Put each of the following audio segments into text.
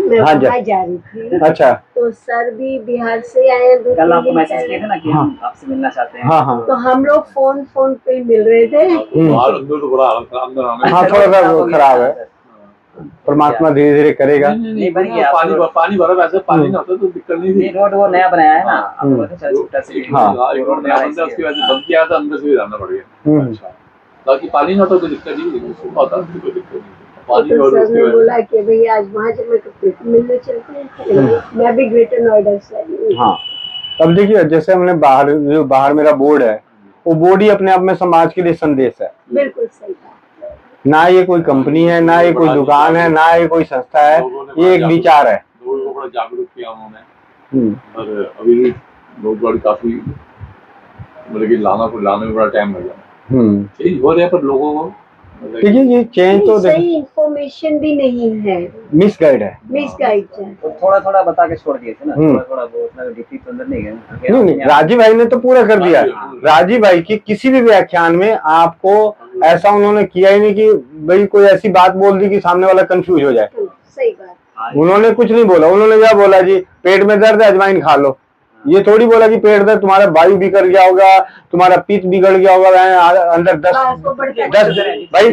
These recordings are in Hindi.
मैं हाँ वहाँ जा रही थी। अच्छा। तो सर भी बिहार से आए हैं, कल आपको मैसेज किए थे ना कि हम आपसे मिलना चाहते हैं। हाँ हाँ। तो हम लोग फोन पे मिल रहे थे। अंदर तो बड़ा अंदर हाँ थोड़ा सा खराब है, परमात्मा धीरे धीरे करेगा। नहीं बन गया, पानी भरा वैसे पानी ना होता तो दिक्कत नहीं थी। रोड वो नया बनाया है ना, आपको पता है चलचिट्टा से। हाँ रोड नया बनता है, उसकी वजह से बंद किया था, अंदर से भी जाना पड़ गया। अच्छा, बाकी पानी ना होता कोई दिक्कत नहीं, लेकिन सूखा होता तो कोई दिक्कत नहीं। पानी और सर ने बोला कि भैया आज वहाँ जब मिलने चलते हैं। मैं भी ग्रेटर नोएडा से आई। हाँ अब देखिए, जैसे हमने बाहर जो बाहर मेरा बोर्ड है, वो बोर्ड ही अपने आप में समाज के लिए संदेश है। बिल्कुल सही बात। ना ये कोई कंपनी है, ना ये कोई दुकान है, ना ये कोई संस्था है, ये एक विचार है। लोगों को बड़ा जागरूक किया उन्होंने। और अभी लोग बड़ी काफी मतलब कि लाने में बड़ा टाइम लगा। चेंज हो रहा है, पर लोगों को देखिए ये चेंज तो सही इंफॉर्मेशन भी नहीं है, मिसगाइड है। मिसगाइड है। तो थोड़ा बता के छोड़ दिए थे ना, थोड़ा बहुत डीपी तो अंदर नहीं गए। नहीं, राजीव भाई ने तो पूरा कर दिया। राजीव भाई की किसी भी व्याख्यान में आपको ऐसा उन्होंने किया ही नहीं कि भाई कोई ऐसी बात बोल दी कि सामने वाला कंफ्यूज हो जाए। सही बात। उन्होंने कुछ नहीं बोला। उन्होंने क्या बोला जी, पेट में दर्द है अजवाइन खा लो। ये थोड़ी बोला कि पेट दर्द तुम्हारा वायु बिगड़ गया होगा, तुम्हारा पित्त बिगड़ गया होगा, अंदर 10 भाई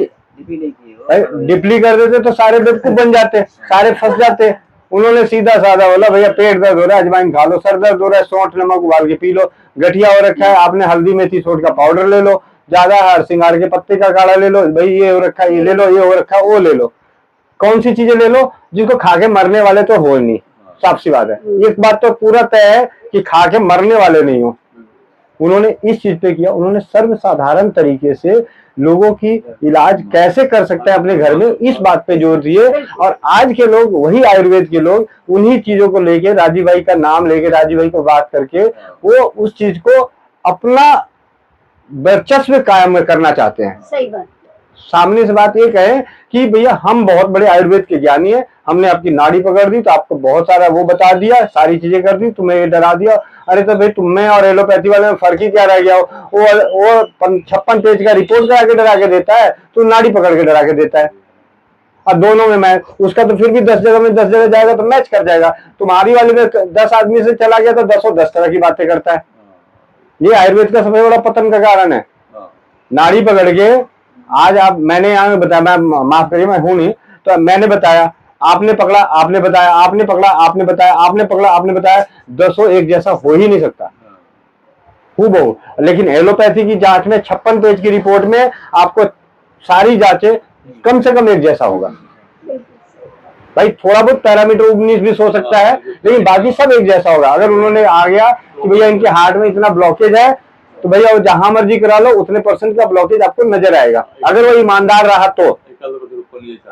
डिप्ली कर देते तो सारे बेवकूफ बन जाते, सारे फंस जाते। उन्होंने सीधा साधा बोला भैया पेट दर्द हो रहा है अजवाइन खा लो, सर दर्द हो रहा है सौंठ नमक उबाल के पी लो, गठिया हो रखा है आपने हल्दी मेथी सोट का पाउडर ले लो, ज्यादा हर सिंगार के पत्ते का काढ़ा ले लो, भाई ये हो रखा है ये ले लो, ये हो रखा है वो ले लो। कौन सी चीजें ले लो जिसको खा के मरने वाले तो हो नहीं, साफ सी बात है। एक बात तो पूरा तय है कि खा के मरने वाले नहीं हो। उन्होंने इस चीज पे किया, उन्होंने सर्वसाधारण तरीके से लोगों की इलाज कैसे कर सकते हैं अपने घर में, इस बात पे जोर दिए। और आज के लोग, वही आयुर्वेद के लोग, उन्हीं चीजों को लेके राजीव भाई का नाम लेके, राजीव भाई को बात करके वो उस चीज को अपना वर्चस्व कायम करना चाहते हैं। सही बात। सामने से बात ये कहे कि भैया हम बहुत बड़े आयुर्वेद के ज्ञानी हैं, हमने आपकी नाड़ी पकड़ दी तो आपको बहुत सारा वो बता दिया, सारी चीजें कर दी, तुम्हें ये डरा दिया। अरे तो भाई तुम्हें और एलोपैथी वाले में फर्क ही क्या रह गया? वो 56 पेज का रिपोर्ट करा के डरा के देता है, तो नाड़ी पकड़ के डरा के देता है। अब दोनों में मैं उसका तो फिर भी 10 जगह में 10 जगह जाएगा तो मैच कर जाएगा। तुम्हारी वाली में 10 आदमी से चला गया तो 10 तरह की बातें करता है। ये आयुर्वेद का सबसे बड़ा पतन का कारण है। नाड़ी पकड़ के आज आप, मैंने यहाँ बताया, मैं माफ करिए मैं हूं नहीं, तो मैंने बताया, आपने पकड़ा, आपने बताया, आपने पकड़ा, आपने बताया, आपने पकड़ा, आपने बताया, 10 एक जैसा हो ही नहीं सकता हूबहू। लेकिन एलोपैथी की जांच में 56 पेज की रिपोर्ट में आपको सारी जांचें कम से कम एक जैसा होगा। भाई थोड़ा बहुत पैरामीटर 19-20 हो सकता है, लेकिन बाकी सब एक जैसा होगा। अगर उन्होंने आ गया कि भैया इनके हार्ट में इतना ब्लॉकेज है, तो भैया वो जहां मर्जी करा लो, उतने % का ब्लॉकेज आपको नजर आएगा। अगर वो ईमानदार रहा तो,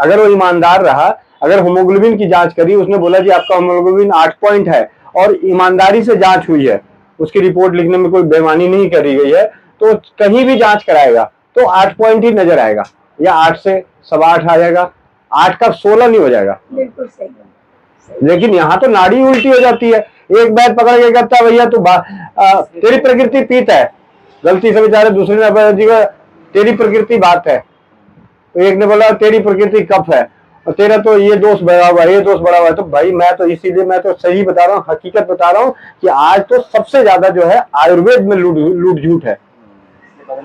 अगर वो ईमानदार रहा, अगर होमोग्लोबिन की जांच करी, उसने बोला जी आपका होमोग्लोबिन 8 पॉइंट है और ईमानदारी से जांच हुई है, उसकी रिपोर्ट लिखने में कोई बेईमानी नहीं करी गई है, तो कहीं भी जांच कराएगा तो 8 पॉइंट ही नजर आएगा, या 8 से 8.25 आ जाएगा, 8 का 16 नहीं हो जाएगा। बिल्कुल सही। लेकिन यहाँ तो नाड़ी उल्टी हो जाती है। एक बैठ पकड़ के कहता है भैया तू तेरी प्रकृति पीत है, गलती से बेचारे दूसरे ने जी तेरी प्रकृति बात है, तो एक ने बोला तेरी प्रकृति कफ है, और तेरा तो ये दोष बढ़ा हुआ है, ये दोष बढ़ा हुआ है। तो भाई मैं तो इसीलिए मैं तो सही बता रहा हूँ, हकीकत बता रहा हूँ कि आज तो सबसे ज्यादा जो है आयुर्वेद में लूट झूठ है।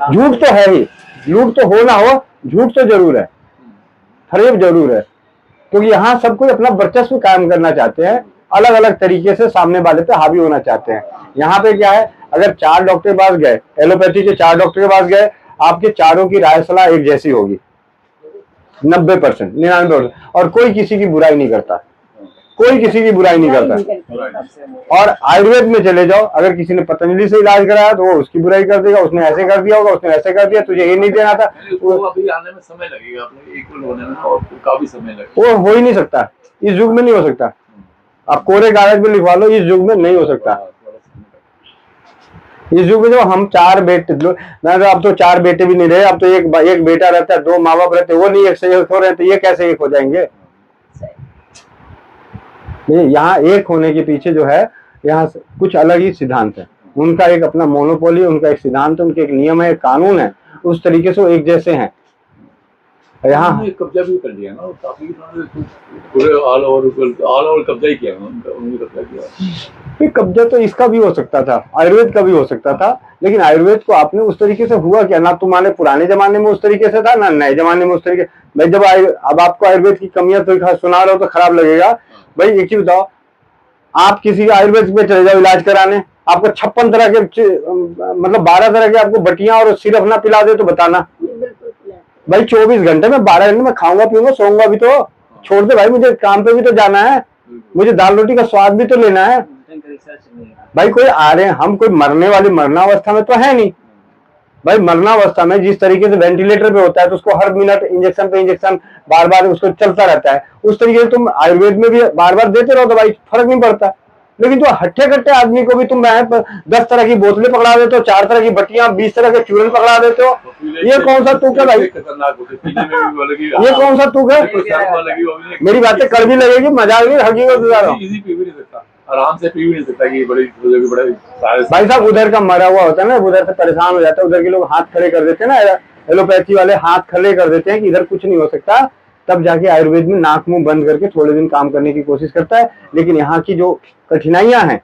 झूठ तो है ही, लूट तो हो ना हो, झूठ तो जरूर है, फरेब जरूर है, क्योंकि यहाँ सब कोई अपना वर्चस्व कायम करना चाहते हैं, अलग अलग तरीके से सामने वाले पे हावी होना चाहते हैं। यहाँ पे क्या है, अगर 4 डॉक्टर के पास गए, एलोपैथी के 4 डॉक्टर के पास गए, आपके चारों की राय सलाह एक जैसी होगी, 90%, 99%, और कोई किसी की बुराई नहीं करता, कोई किसी की बुराई नहीं करता। और आयुर्वेद में चले जाओ, अगर किसी ने पतंजलि से इलाज कराया तो वो उसकी बुराई कर देगा, उसने ऐसे कर दिया होगा, उसने ऐसे कर दिया, तुझे ये नहीं देना था। वो अभी आने में समय लगेगा, अपने एक होने में और काफी समय लगेगा। वो हो ही नहीं सकता, इस युग में नहीं हो सकता। आप कोरे कागज में लिखवा लो, इस युग में नहीं हो सकता। इस युग में जो हम 4 बेटे, मैं तो अब तो 4 बेटे भी नहीं रहे, अब तो एक बेटा रहता है, 2 माँ बाप रहते, वो नहीं एक से एक हो रहे हैं, तो ये कैसे एक हो जाएंगे? यहाँ एक होने के पीछे जो है, यहाँ कुछ अलग ही सिद्धांत है, उनका एक अपना मोनोपोली, उनका एक सिद्धांत, उनके एक नियम है, एक कानून है, उस तरीके से वो एक जैसे हैं। यहाँ उन्होंने कब्जा भी कर लिया ना, काफी उन्होंने पूरे ऑल ओवर कब्जा ही किया उन्होंने कब्जा किया। ये कब्जा तो इसका भी हो सकता था, आयुर्वेद का भी हो सकता था, लेकिन आयुर्वेद को आपने उस तरीके से हुआ क्या, ना तुम्हारे पुराने जमाने में उस तरीके से था, ना नए जमाने में उस तरीके। मैं जब अब आपको आयुर्वेद की कमियां तो सुना रहा हूं तो खराब लगेगा भाई। एक चीज बताओ, आप किसी आयुर्वेद में चले जाओ इलाज कराने, आपको 56 तरह के मतलब 12 तरह के आपको बटियां और सिरप ना पिला दे तो बताना भाई, 24 घंटे में 12 घंटे में खाऊंगा पीऊंगा सोऊंगा भी तो छोड़ दे भाई, मुझे काम पे भी तो जाना है, मुझे दाल रोटी का स्वाद भी तो लेना है भाई। कोई आ रहे हैं, हम कोई मरने वाली मरणावस्था में तो है नहीं भाई। मरणावस्था में जिस तरीके से वेंटिलेटर पे होता है तो उसको हर मिनट इंजेक्शन पे इंजेक्शन बार बार उसको चलता रहता है, उस तरीके से तुम आयुर्वेद में भी बार बार देते रहो दवाई, फर्क नहीं पड़ता। लेकिन जो हट्टे कट्टे आदमी को भी तुम 10 तरह की बोतलें पकड़ा देते हो, 4 तरह की बट्टियां, 20 तरह के चूरन पकड़ा देते हो, ये कौन सा तुक है भाई, ये कौन सा तुक है। मेरी बातें कड़वी लगेगी, मजाक नहीं, हकीकत बता रहा हूँ, आराम से पी भी नहीं सकता कि बड़े भाई साहब। उधर का मरा हुआ होता है ना, उधर से परेशान हो जाता है, उधर के लोग हाथ खड़े कर देते हैं ना, एलोपैथी वाले हाथ खड़े कर देते हैं कि इधर कुछ नहीं हो सकता, तब जाके आयुर्वेद में नाक मुंह बंद करके थोड़े दिन काम करने की कोशिश करता है। लेकिन यहाँ की जो कठिनाइयां हैं,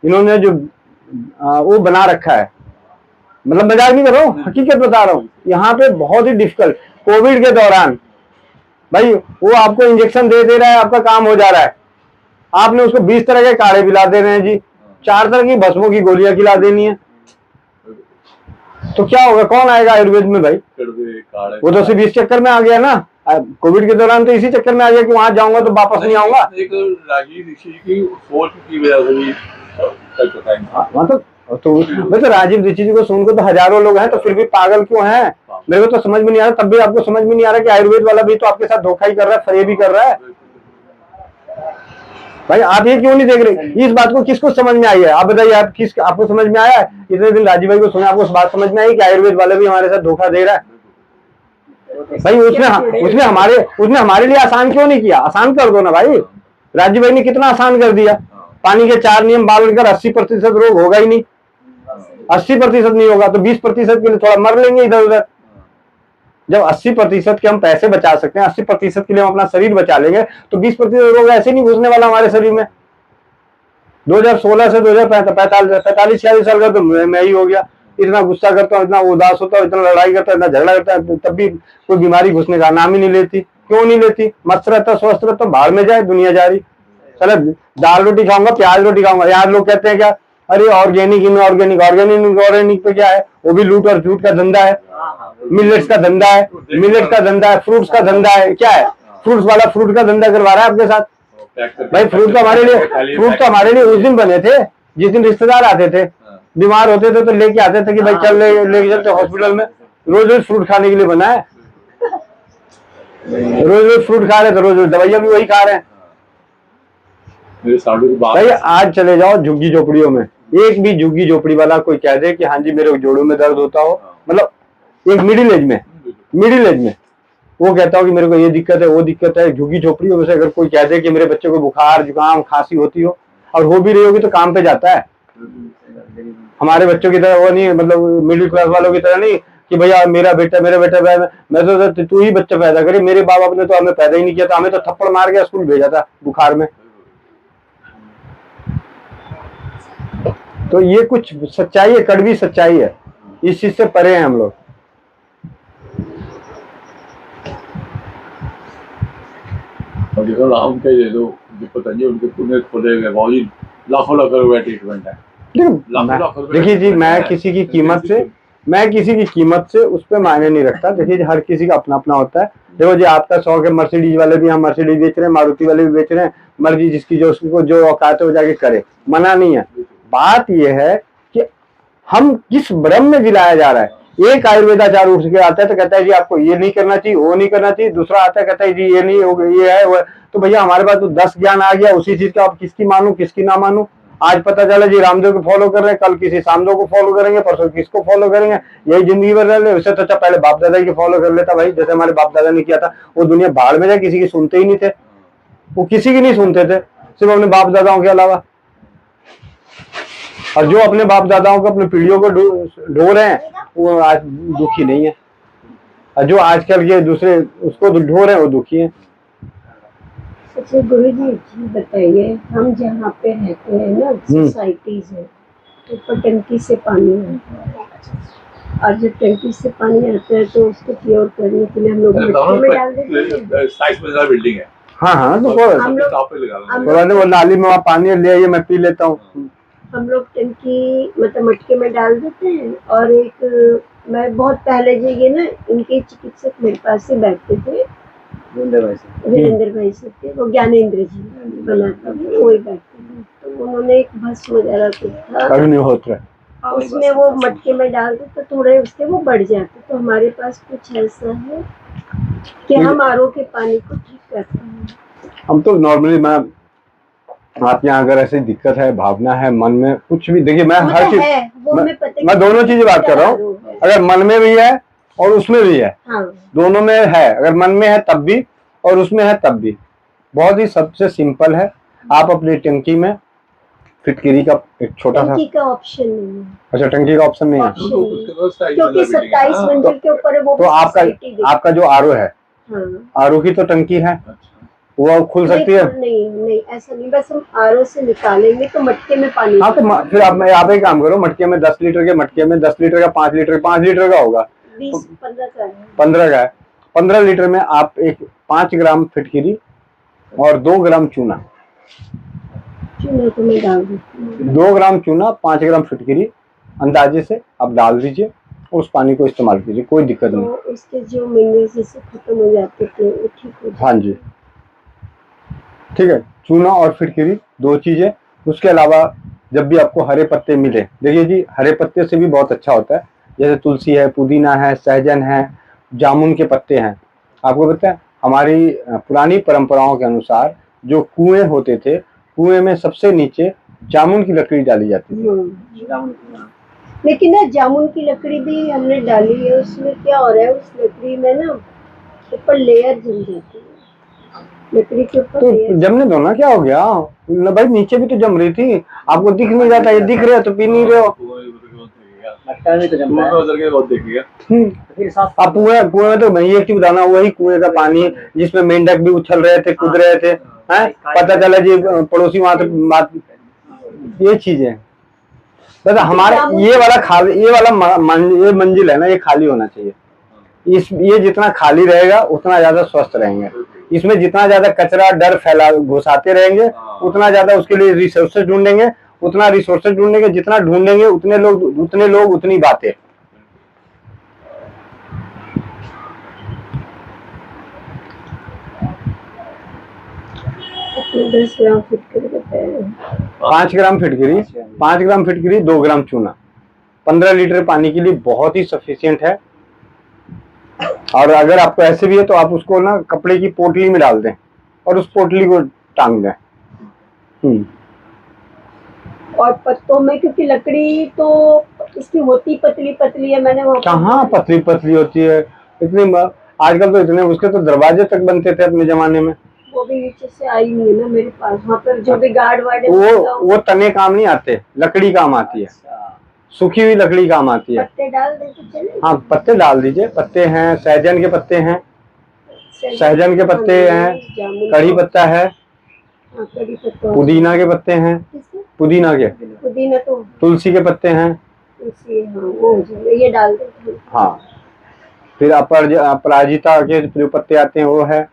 इन्होंने जो वो बना रखा है, मतलब मजाक नहीं कर रहा हूँ, हकीकत बता रहा हूँ, यहाँ पे बहुत ही डिफिकल्ट। कोविड के दौरान भाई वो आपको इंजेक्शन दे रहा है, आपका काम हो जा रहा है, आपने उसको 20 तरह के काढ़े पिला दे रहे हैं जी, 4 तरह की भस्मों की गोलियां खिला देनी है, तो क्या होगा, कौन आएगा आयुर्वेद में भाई। वो तो सिर्फ इस चक्कर में आ गया ना, कोविड के दौरान तो इसी चक्कर में आ गया कि वहां जाऊंगा तो वापस नहीं आऊंगा। एक राजीव ऋषि की सोच की वजह से भी मतलब तो राजीव ऋषि जी को सुनकर तो हजारों लोग हैं, तो फिर भी पागल क्यों हैं, मेरे को तो समझ में नहीं आ रहा। तब भी आपको समझ में नहीं आ रहा कि आयुर्वेद वाला भी तो आपके साथ धोखा ही कर रहा है, फरेब भी कर रहा है भाई। आप ये क्यों नहीं देख रहे, इस बात को किसको समझ में आई है, आप बताइए, आपको समझ में आया है? इतने दिन राजीव भाई को सुना, आपको बात समझ में आई कि आयुर्वेद वाला भी हमारे साथ धोखा दे रहा है भाई। उसने हमारे लिए आसान क्यों नहीं किया, आसान कर दो ना भाई। राजीव भाई ने कितना आसान कर दिया, पानी के 4 नियम पालन कर 80% रोग होगा ही नहीं, 80% नहीं होगा तो 20% के लिए थोड़ा मर लेंगे इधर उधर। जब 80% के हम पैसे बचा सकते हैं, 80% के लिए हम अपना शरीर बचा लेंगे, तो 20% रोग ऐसे नहीं घुसने वाला हमारे शरीर में। 2016 से 2045-46 साल का तो मैं ही हो गया, इतना गुस्सा करता हूँ, इतना उदास होता हूँ, इतना लड़ाई करता हूँ, इतना झगड़ा करता है, तब भी कोई बीमारी घुसने का नाम ही नहीं लेती। क्यों नहीं लेती, मस्त रहता, स्वस्थ रहता, बाहर में जाए, दुनिया जा रही। चलो दाल रोटी खाऊंगा, प्याज रोटी खाऊंगा, यार लोग कहते हैं क्या, अरे ऑर्गेनिक इनऑर्गेनिक, ऑर्गेनिक पे क्या है, वो भी लूट और झूठ का धंधा है, मिलेट्स का धंधा है, मिलेट का धंधा है, फ्रूट्स का धंधा है, क्या है, फ्रूट्स वाला फ्रूट का धंधा करवा रहा है आपके साथ भाई। फ्रूट तो हमारे लिए उस दिन बने थे जिस दिन रिश्तेदार आते थे, बीमार होते थे तो लेके आते थे कि भाई चल लेके चलते हॉस्पिटल में, रोज रोज फ्रूट खाने के लिए बना है, रोज रोज फ्रूट खा रहे थे, रोज रोज दवाइयां भी वही खा रहे हैं भाई। आज चले जाओ झुग्गी झोपड़ियों में, एक भी झुग्गी झोपड़ी वाला कोई कह दे कि हाँ जी मेरे जोड़ों में दर्द होता हो, मतलब एक मिडिल एज में वो कहता हो कि मेरे को ये दिक्कत है वो दिक्कत है। झुग्गी झोपड़ियों में से अगर कोई कह दे कि मेरे बच्चे को बुखार जुकाम खांसी होती हो, और हो भी रही होगी तो काम पे जाता है। हमारे बच्चों की तरह वो नहीं, मतलब मिडिल क्लास वालों की तरह नहीं कि भैया मेरा बेटा मैं तो तू ही बच्चा पैदा करे, मेरे बाप बाप ने तो हमें पैदा ही नहीं किया था, हमें तो थप्पड़ मार के स्कूल भेजा था बुखार में। तो ये कुछ सच्चाई है, कड़वी सच्चाई है, इस चीज से परे हैं हम लोग। और देखो राम के दे दो जो पतंजलि उनके पुण्य खोले गए बहुत लाखों रुपए ट्रीटमेंट है। देखिए जी, मैं किसी की कीमत से उस पर मायने नहीं रखता। देखिए हर किसी का अपना अपना होता है। देखो जी आपका शौक है, मर्सिडीज वाले भी हम मर्सिडीज बेच रहे हैं, मारुति वाले भी बेच रहे हैं, मर्जी जिसकी जो उसको जो औकात है वो जाके करे, मना नहीं है। बात यह है कि हम किस भ्रम में जिलाया जा रहा है। एक आयुर्वेदाचार्य उठ के आता है तो कहता है जी आपको ये नहीं करना चाहिए, वो नहीं करना चाहिए, दूसरा आता है कहता है जी ये नहीं हो, ये है वो। तो भैया हमारे पास तो 10 ज्ञान आ गया, उसी चीज का आप किसकी मानू किसकी ना मानू। आज पता चला जी रामदेव को फॉलो कर रहे हैं, कल किसी सामदेव को फॉलो करेंगे, परसों किसको फॉलो करेंगे, यही जिंदगी भर रह ले। उससे तो अच्छा पहले बाप दादा की फॉलो कर लेता भाई, जैसे हमारे बाप दादा ने किया था। वो दुनिया भाड़ में जाए, किसी की सुनते ही नहीं थे, वो किसी की नहीं सुनते थे सिर्फ अपने बाप दादाओं के अलावा। और जो अपने बाप दादाओं को अपने पीढ़ियों को ढो रहे हैं वो आज दुखी नहीं है। और जो आजकल के दूसरे उसको ढो रहे हैं वो दुखी है। अच्छा गुरु जी बताइए, हम जहाँ पे रहते हैं ना, सोसाइटीज है, ऊपर टंकी से पानी आता है, और जब टंकी से पानी आता है तो उसको प्योर करने के लिए हम लोग मटके में डाल देते हैं। साइज में ज्यादा बिल्डिंग है। हाँ हाँ, तो हम लोग टॉप पे लगा वो नाली में वहाँ पानी ले आइए, मैं पी लेता हूँ। हम लोग टंकी मतलब मटके में डाल देते हैं। और एक मैं बहुत पहले जो ये ना, इनके चिकित्सक मेरे पास ही बैठते थे, वीरेंद्र भाई से थे, वो ज्ञानेंद्र जी बनाता था, वही बैठते थे। तो उन्होंने एक भस्म वगैरह कुछ था, अग्निहोत्र, उसमें वो मटके में डाल दे तो थोड़े उसके वो बढ़ जाते। तो हमारे पास कुछ ऐसा है कि हम आरओ के पानी को ठीक करते हैं। हम तो नॉर्मली, मैं आपके यहाँ अगर ऐसी दिक्कत है, भावना है मन में कुछ भी, देखिए मैं हर चीज, मैं दोनों चीजें बात कर रहा हूँ। अगर मन में भी है और उसमें भी है, हाँ। दोनों में है। अगर मन में है तब भी और उसमें है तब भी। बहुत ही सबसे सिंपल है, आप अपनी टंकी में फिटकिरी का एक छोटा सा, टंकी का ऑप्शन नहीं है। अच्छा टंकी का ऑप्शन नहीं है, क्योंकि 27 मंजिल के ऊपर है वो। तो आपका जो आरओ है, आरओ की तो टंकी है, वो खुल सकती है? नहीं ऐसा नहीं, बस हम आरओ से निकालेंगे तो मटके में पानी। हाँ, तो फिर आप एक काम करो, मटके में 10 लीटर के, मटके में 10 लीटर का 5 लीटर का होगा, 15 का है। 15 का है। 15 लीटर में आप एक 5 ग्राम फिटकिरी और 2 ग्राम चूना तो मैं डाल देती हूँ। 2 ग्राम चूना, 5 ग्राम फिटकिरी अंदाजे से आप डाल दीजिए, उस पानी को इस्तेमाल कीजिए, कोई दिक्कत नहीं। तो उसके जो मिनरल्स जैसे खत्म हो जाते थे वो ठीक हो जाते। हाँ जी, ठीक है। चूना और फिटकिरी 2 चीजें। उसके अलावा जब भी आपको हरे पत्ते मिले, देखिए जी हरे पत्ते से भी बहुत अच्छा होता है, जैसे तुलसी है, पुदीना है, सहजन है, जामुन के पत्ते हैं। आपको पता है हमारी पुरानी परंपराओं के अनुसार जो कुएं होते थे, कुएं में सबसे नीचे जामुन की लकड़ी डाली जाती थी। लेकिन ना जामुन की लकड़ी भी हमने डाली है, उसमें क्या हो रहा है, उस लकड़ी में ना ऊपर लेयर जम जाती है, लकड़ी के ऊपर। तो जमने दो ना, क्या हो गया भाई, नीचे भी तो जम रही थी, आपको दिख नहीं जाता, ये दिख रहे हो तो पी नहीं रहे हो। आप कुएं में तो नहीं, एक चीज बताना, वही कुएं का पानी जिसमें मेंढक भी उछल रहे थे, कूद रहे थे, हैं, पता चला जी पड़ोसी वहां से बात, ये चीजें बस हमारे ये वाला ये मंजिल है ना, ये खाली होना चाहिए। ये जितना खाली रहेगा उतना ज्यादा स्वस्थ रहेंगे। इसमें जितना ज्यादा कचरा डर फैला घुसाते रहेंगे, उतना ज्यादा उसके लिए रिसोर्सेज ढूंढेंगे, जितना ढूंढेंगे उतने लोग उतनी बातें। अपने 10 ग्राम फिटकरी बताया, 5 ग्राम फिटकरी, 5 ग्राम फिटकरी, 2 ग्राम चूना 15 लीटर पानी के लिए बहुत ही सफिशिएंट है। और अगर आपको ऐसे भी है तो आप उसको ना कपड़े की पोटली में डाल दें और उस पोटली को टांग दें। और पत्तों में, क्योंकि लकड़ी तो इसकी होती पतली पतली है, मैंने वो कहाँ पतली पतली होती है इतनी, आजकल तो इतने, उसके तो दरवाजे तक बनते थे अपने जमाने में। वो भी नीचे से आई नहीं है ना मेरे पास, वहाँ पर जो भी गार्ड वार्ड है वो तने काम नहीं आते, लकड़ी काम आती है, सूखी हुई लकड़ी काम आती है। पत्ते डाल दे तो चले। हाँ, पत्ते डाल दीजिए, पत्ते हैं, सहजन के पत्ते हैं, कड़ी पत्ता है, पुदीना के पत्ते हैं, पुदीना तो तुलसी के पत्ते हैं, ये डाल दे। हाँ, फिर अपराजिता के जो पत्ते आते हैं वो है,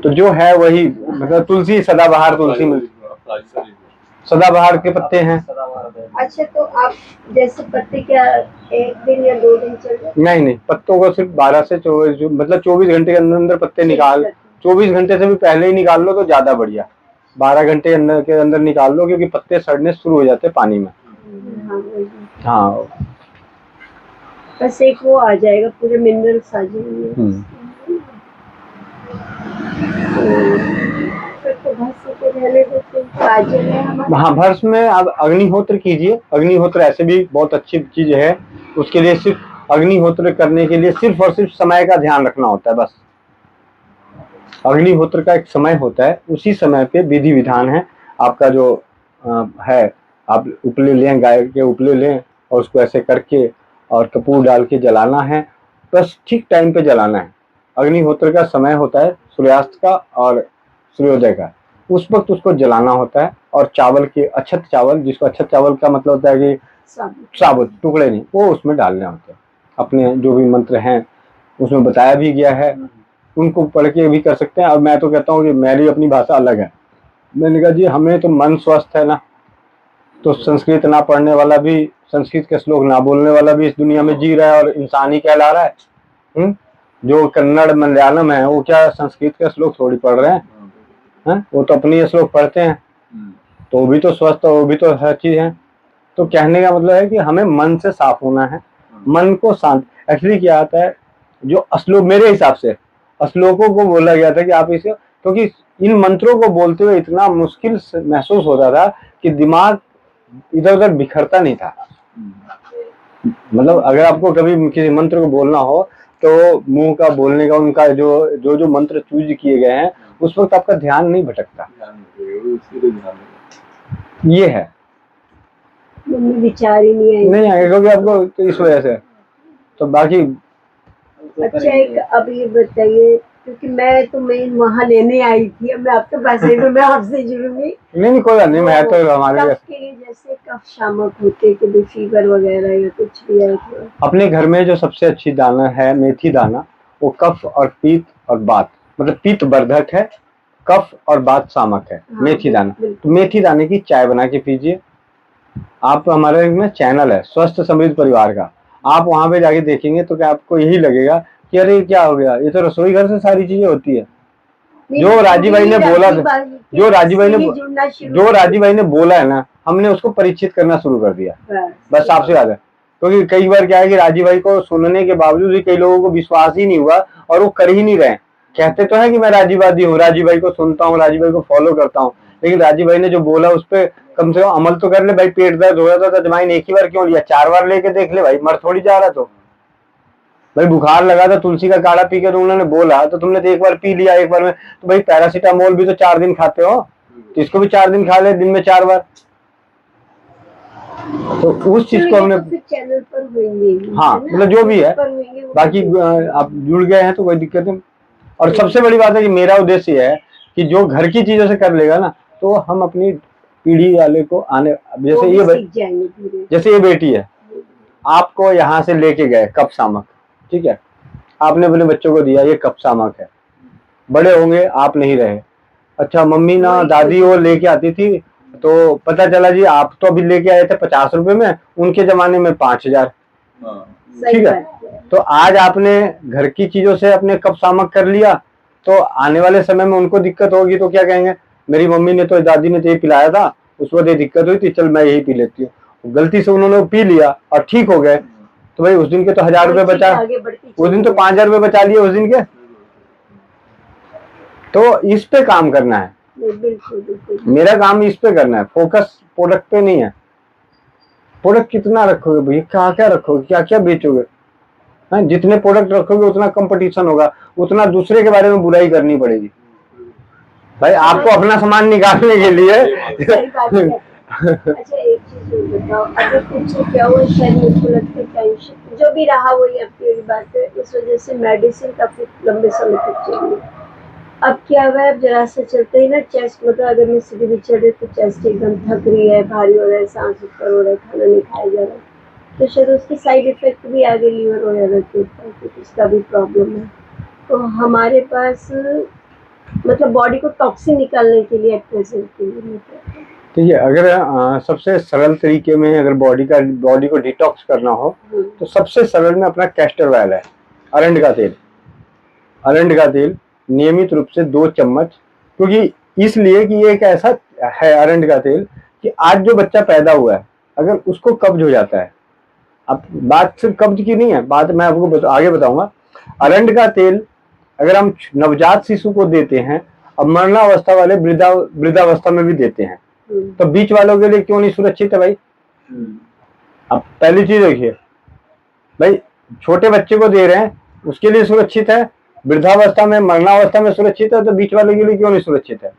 तो जो है वही, मतलब तुलसी सदाबहार, सदाबहार के पत्ते हैं। अच्छा, तो आप जैसे पत्ते क्या 1 दिन या 2 दिन चल जाते? नहीं, पत्तों को सिर्फ 12 से 24, मतलब 24 घंटे के अंदर पत्ते निकाल, 24 घंटे से भी पहले ही निकाल लो तो ज्यादा बढ़िया। 12 घंटे के अंदर निकाल लो, क्योंकि पत्ते सड़ने शुरू हो जाते हैं पानी में। हाँ, बस एक वो आ जाएगा, पूरे मिनरल्स आ जाएंगे। हाँ, भस्म में आप अग्निहोत्र कीजिए। अग्निहोत्र ऐसे भी बहुत अच्छी चीज है, उसके लिए सिर्फ अग्निहोत्र करने के लिए सिर्फ और सिर्फ समय का ध्यान रखना होता है बस। अग्निहोत्र का एक समय होता है, उसी समय पे विधि विधान है। आपका जो है, आप उपले लें, गाय के उपले लें और उसको ऐसे करके और कपूर डाल के जलाना है। बस ठीक टाइम पे जलाना है। अग्निहोत्र का समय होता है सूर्यास्त का और सूर्योदय का, उस वक्त उसको जलाना होता है। और चावल के अक्षत चावल, जिसको अक्षत चावल का मतलब होता है कि साबुत टुकड़े नहीं, वो उसमें डालने होते हैं। अपने जो भी मंत्र हैं उसमें बताया भी गया है, उनको पढ़ के भी कर सकते हैं। अब मैं तो कहता हूँ कि मेरी अपनी भाषा अलग है। मैंने कहा जी हमें तो मन स्वस्थ है ना, तो संस्कृत ना पढ़ने वाला भी, संस्कृत के श्लोक ना बोलने वाला भी इस दुनिया में जी रहा है और इंसान ही कहला रहा है। जो कन्नड़ मलयालम है वो क्या संस्कृत के श्लोक थोड़ी पढ़ रहे हैं, वो तो अपनी श्लोक पढ़ते हैं, तो वो भी तो स्वस्थ, वो भी तो हर चीज है। तो कहने का मतलब है कि हमें मन से साफ होना है, मन को शांत। एक्चुअली क्या आता है, जो श्लोक मेरे हिसाब से श्लोकों को बोला गया था कि आप इसे, क्योंकि इन मंत्रों को बोलते हुए इतना मुश्किल महसूस होता था कि दिमाग इधर उधर बिखरता नहीं था। मतलब अगर आपको कभी किसी मंत्र को बोलना हो तो मुंह का बोलने का, उनका जो मंत्र चूज किए गए हैं उस वक्त आपका ध्यान नहीं भटकता। ये है, विचार ही नहीं आएगा क्योंकि आपको तो इस वजह से। तो बाकी अच्छा, एक अब ये बताइए, क्योंकि मैं तुम्हें वहाँ लेने आई थी, अब मैं आपके पास आई तो मैं आपसे जुड़ूंगी। नहीं कोई बात नहीं, मैं तो हमारे कफ के लिए जैसे कफ शामक होते, कभी फीवर वगैरह या कुछ भी है तो अपने घर में जो सबसे अच्छी दाना है मेथी दाना, वो कफ और पीत और बात, मतलब पीत वर्धक है, कफ और बात शामक है। हाँ, मेथी दाना, तो मेथी दाने की चाय बना के पीजिए। आप हमारे में चैनल है स्वस्थ समृद्ध परिवार का, आप वहां पे जाके देखेंगे तो क्या आपको यही लगेगा कि अरे क्या हो गया, ये तो रसोई घर से सारी चीजें होती है। जो राजीव भाई ने बोला था, जो राजीव भाई ने बोला है ना, हमने उसको परीक्षित करना शुरू कर दिया। बस आपसे बात है, क्योंकि कई बार क्या है कि राजीव भाई को सुनने के बावजूद भी कई लोगों को विश्वास ही नहीं हुआ और वो कर ही नहीं रहे। कहते तो है कि मैं राजीववादी हूँ, राजीव भाई को सुनता हूँ, राजीव भाई को फॉलो करता हूँ, लेकिन राजीव भाई ने जो बोला उस पर कम से कम अमल तो कर ले भाई। पेट दर्द हो रहा था तो अजवाइन एक ही बार क्यों लिया, 4 बार लेके देख ले भाई, मर थोड़ी जा रहा। तो भाई बुखार लगा था, तुलसी का काढ़ा पी के तो उन्होंने बोला, तो तुमने तो एक बार पी लिया एक बार में, तो भाई पैरासीटामोल भी तो 4 दिन खाते हो, तो इसको भी 4 दिन खा ले, दिन में 4 बार। तो उस चीज को हमने चैनल पर होंगे, हाँ मतलब जो भी है, बाकी आप जुड़ गए हैं तो कोई दिक्कत नहीं। और सबसे बड़ी बात है कि मेरा उद्देश्य ये है कि जो घर की चीजों से कर लेगा ना, तो हम अपनी पीढ़ी वाले को आने, जैसे ये बेटी है, आपको यहाँ से लेके गए कप शामक, ठीक है, आपने अपने बच्चों को दिया, ये कप शामक है, बड़े होंगे आप नहीं रहे। अच्छा मम्मी ना दादी वो लेके आती थी, तो पता चला जी आप तो अभी लेके आए थे 50 रुपए में, उनके जमाने में 5000, ठीक है। तो आज आपने घर की चीजों से अपने कप शामक कर लिया, तो आने वाले समय में उनको दिक्कत होगी तो क्या कहेंगे, मेरी मम्मी ने तो, दादी ने तो ये पिलाया था, उस वक्त ये दिक्कत हुई थी, चल मैं यही पी लेती हूँ। गलती से उन्होंने पी लिया और ठीक हो गए, तो भाई उस दिन के तो 1000 रुपए बचा, उस दिन तो 5000 रुपए बचा लिए उस दिन के। तो इस पे काम करना है, मेरा काम इस पे करना है, फोकस प्रोडक्ट पे नहीं है। प्रोडक्ट कितना रखोगे भैया, क्या क्या रखोगे, क्या क्या बेचोगे, जितने प्रोडक्ट रखोगे उतना कंपटीशन होगा, उतना दूसरे के बारे में बुराई करनी पड़ेगी। भाई आपको अपना सामान निकालने के लिए अच्छा एक चीज बताओ, अगर कुछ क्या हुआ शायद मुझको लगता है टेंशन जो भी रहा वही आपकी बात है, इस वजह से मेडिसिन काफी लंबे समय तक चाहिए। अब क्या हुआ है, अब जरा से चलते ही ना चेस्ट, मतलब अगर मैं सीढ़ी भी चढ़ रही तो चेस्ट एकदम थक रही है, भारी हो रहा है, सांस ऊपर हो रहा है, खाना नहीं खाया जा रहा है, तो शायद उसकी साइड इफेक्ट भी आगे लीवर वगैरह के ऊपर, उसका भी प्रॉब्लम है। तो हमारे पास मतलब बॉडी को टॉक्सिन निकालने के लिए प्रेजेंट के लिए ठीक है, अगर सबसे सरल तरीके में अगर बॉडी को डिटॉक्स करना हो तो सबसे सरल में अपना कैस्टर ऑयल है, अरंड का तेल। अरंड का तेल नियमित रूप से 2 चम्मच, क्योंकि इसलिए कि ये एक ऐसा है अरंड का तेल कि आज जो बच्चा पैदा हुआ है अगर उसको कब्ज हो जाता है, अब बात सिर्फ कब्ज की नहीं है, बात मैं आपको आगे बताऊंगा। अरंड का तेल अगर हम नवजात शिशु को देते हैं, अब मरणावस्था वाले वृद्धावस्था में भी देते हैं, तो बीच वालों के लिए क्यों नहीं सुरक्षित है भाई। अब पहली चीज देखिए भाई, छोटे बच्चे को दे रहे हैं उसके लिए सुरक्षित है, वृद्धावस्था में मरणावस्था में सुरक्षित है, तो बीच वालों के लिए क्यों नहीं सुरक्षित है।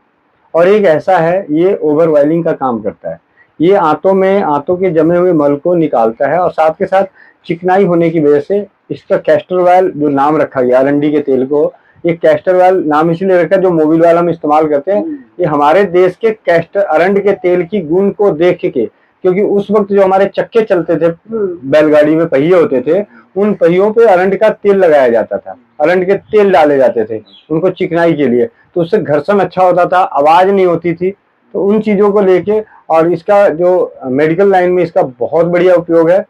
और एक ऐसा है, ये ओवर बॉइलिंग का काम करता है, ये आंतों के जमे हुए मल को निकालता है और साथ के साथ चिकनाई होने की वजह से इसका कैस्टर ऑयल जो नाम रखा गया अरंडी के तेल को, ये कैस्टर ऑयल नाम इसलिए रखा जो मोबिल ऑयल हम इस्तेमाल करते हैं, ये हमारे देश के कैस्टर अरंड के तेल की गुण को देख के, क्योंकि उस वक्त जो हमारे चक्के चलते थे, बैलगाड़ी में पहिए होते थे, उन पहियों पे अरंड का तेल लगाया जाता था, अरंड के तेल डाले जाते थे उनको चिकनाई के लिए, तो उससे घर्षण अच्छा होता था, आवाज नहीं होती थी। तो उन चीजों को लेके, और इसका जो मेडिकल लाइन में इसका बहुत बढ़िया उपयोग है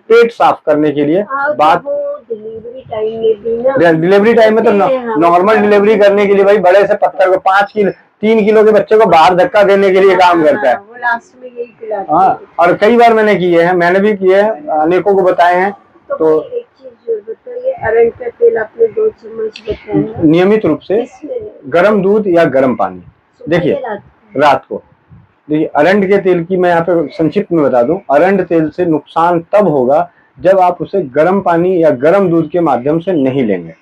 पेट साफ करने के लिए। बात डिलीवरी टाइम में भी ना, डिलीवरी टाइम में तो नॉर्मल डिलीवरी करने के लिए भाई बड़े से पत्थर को 3 किलो के बच्चे को बाहर धक्का देने के लिए काम करता है। वो लास्ट में यही खिलाते हाँ, और कई बार मैंने किए हैं, मैंने भी किए हैं, अनेकों को बताए हैं। तो एक चीज जो बताइए, अरंड का तेल आपने 2 चम्मच बताया, नियमित रूप से गर्म दूध या गर्म पानी, देखिए रात को, देखिए अरंड के तेल की मैं यहाँ पे संक्षिप्त में बता दूं, अरंड तेल से नुकसान तब होगा जब आप उसे गर्म पानी या गर्म दूध के माध्यम से नहीं लेंगे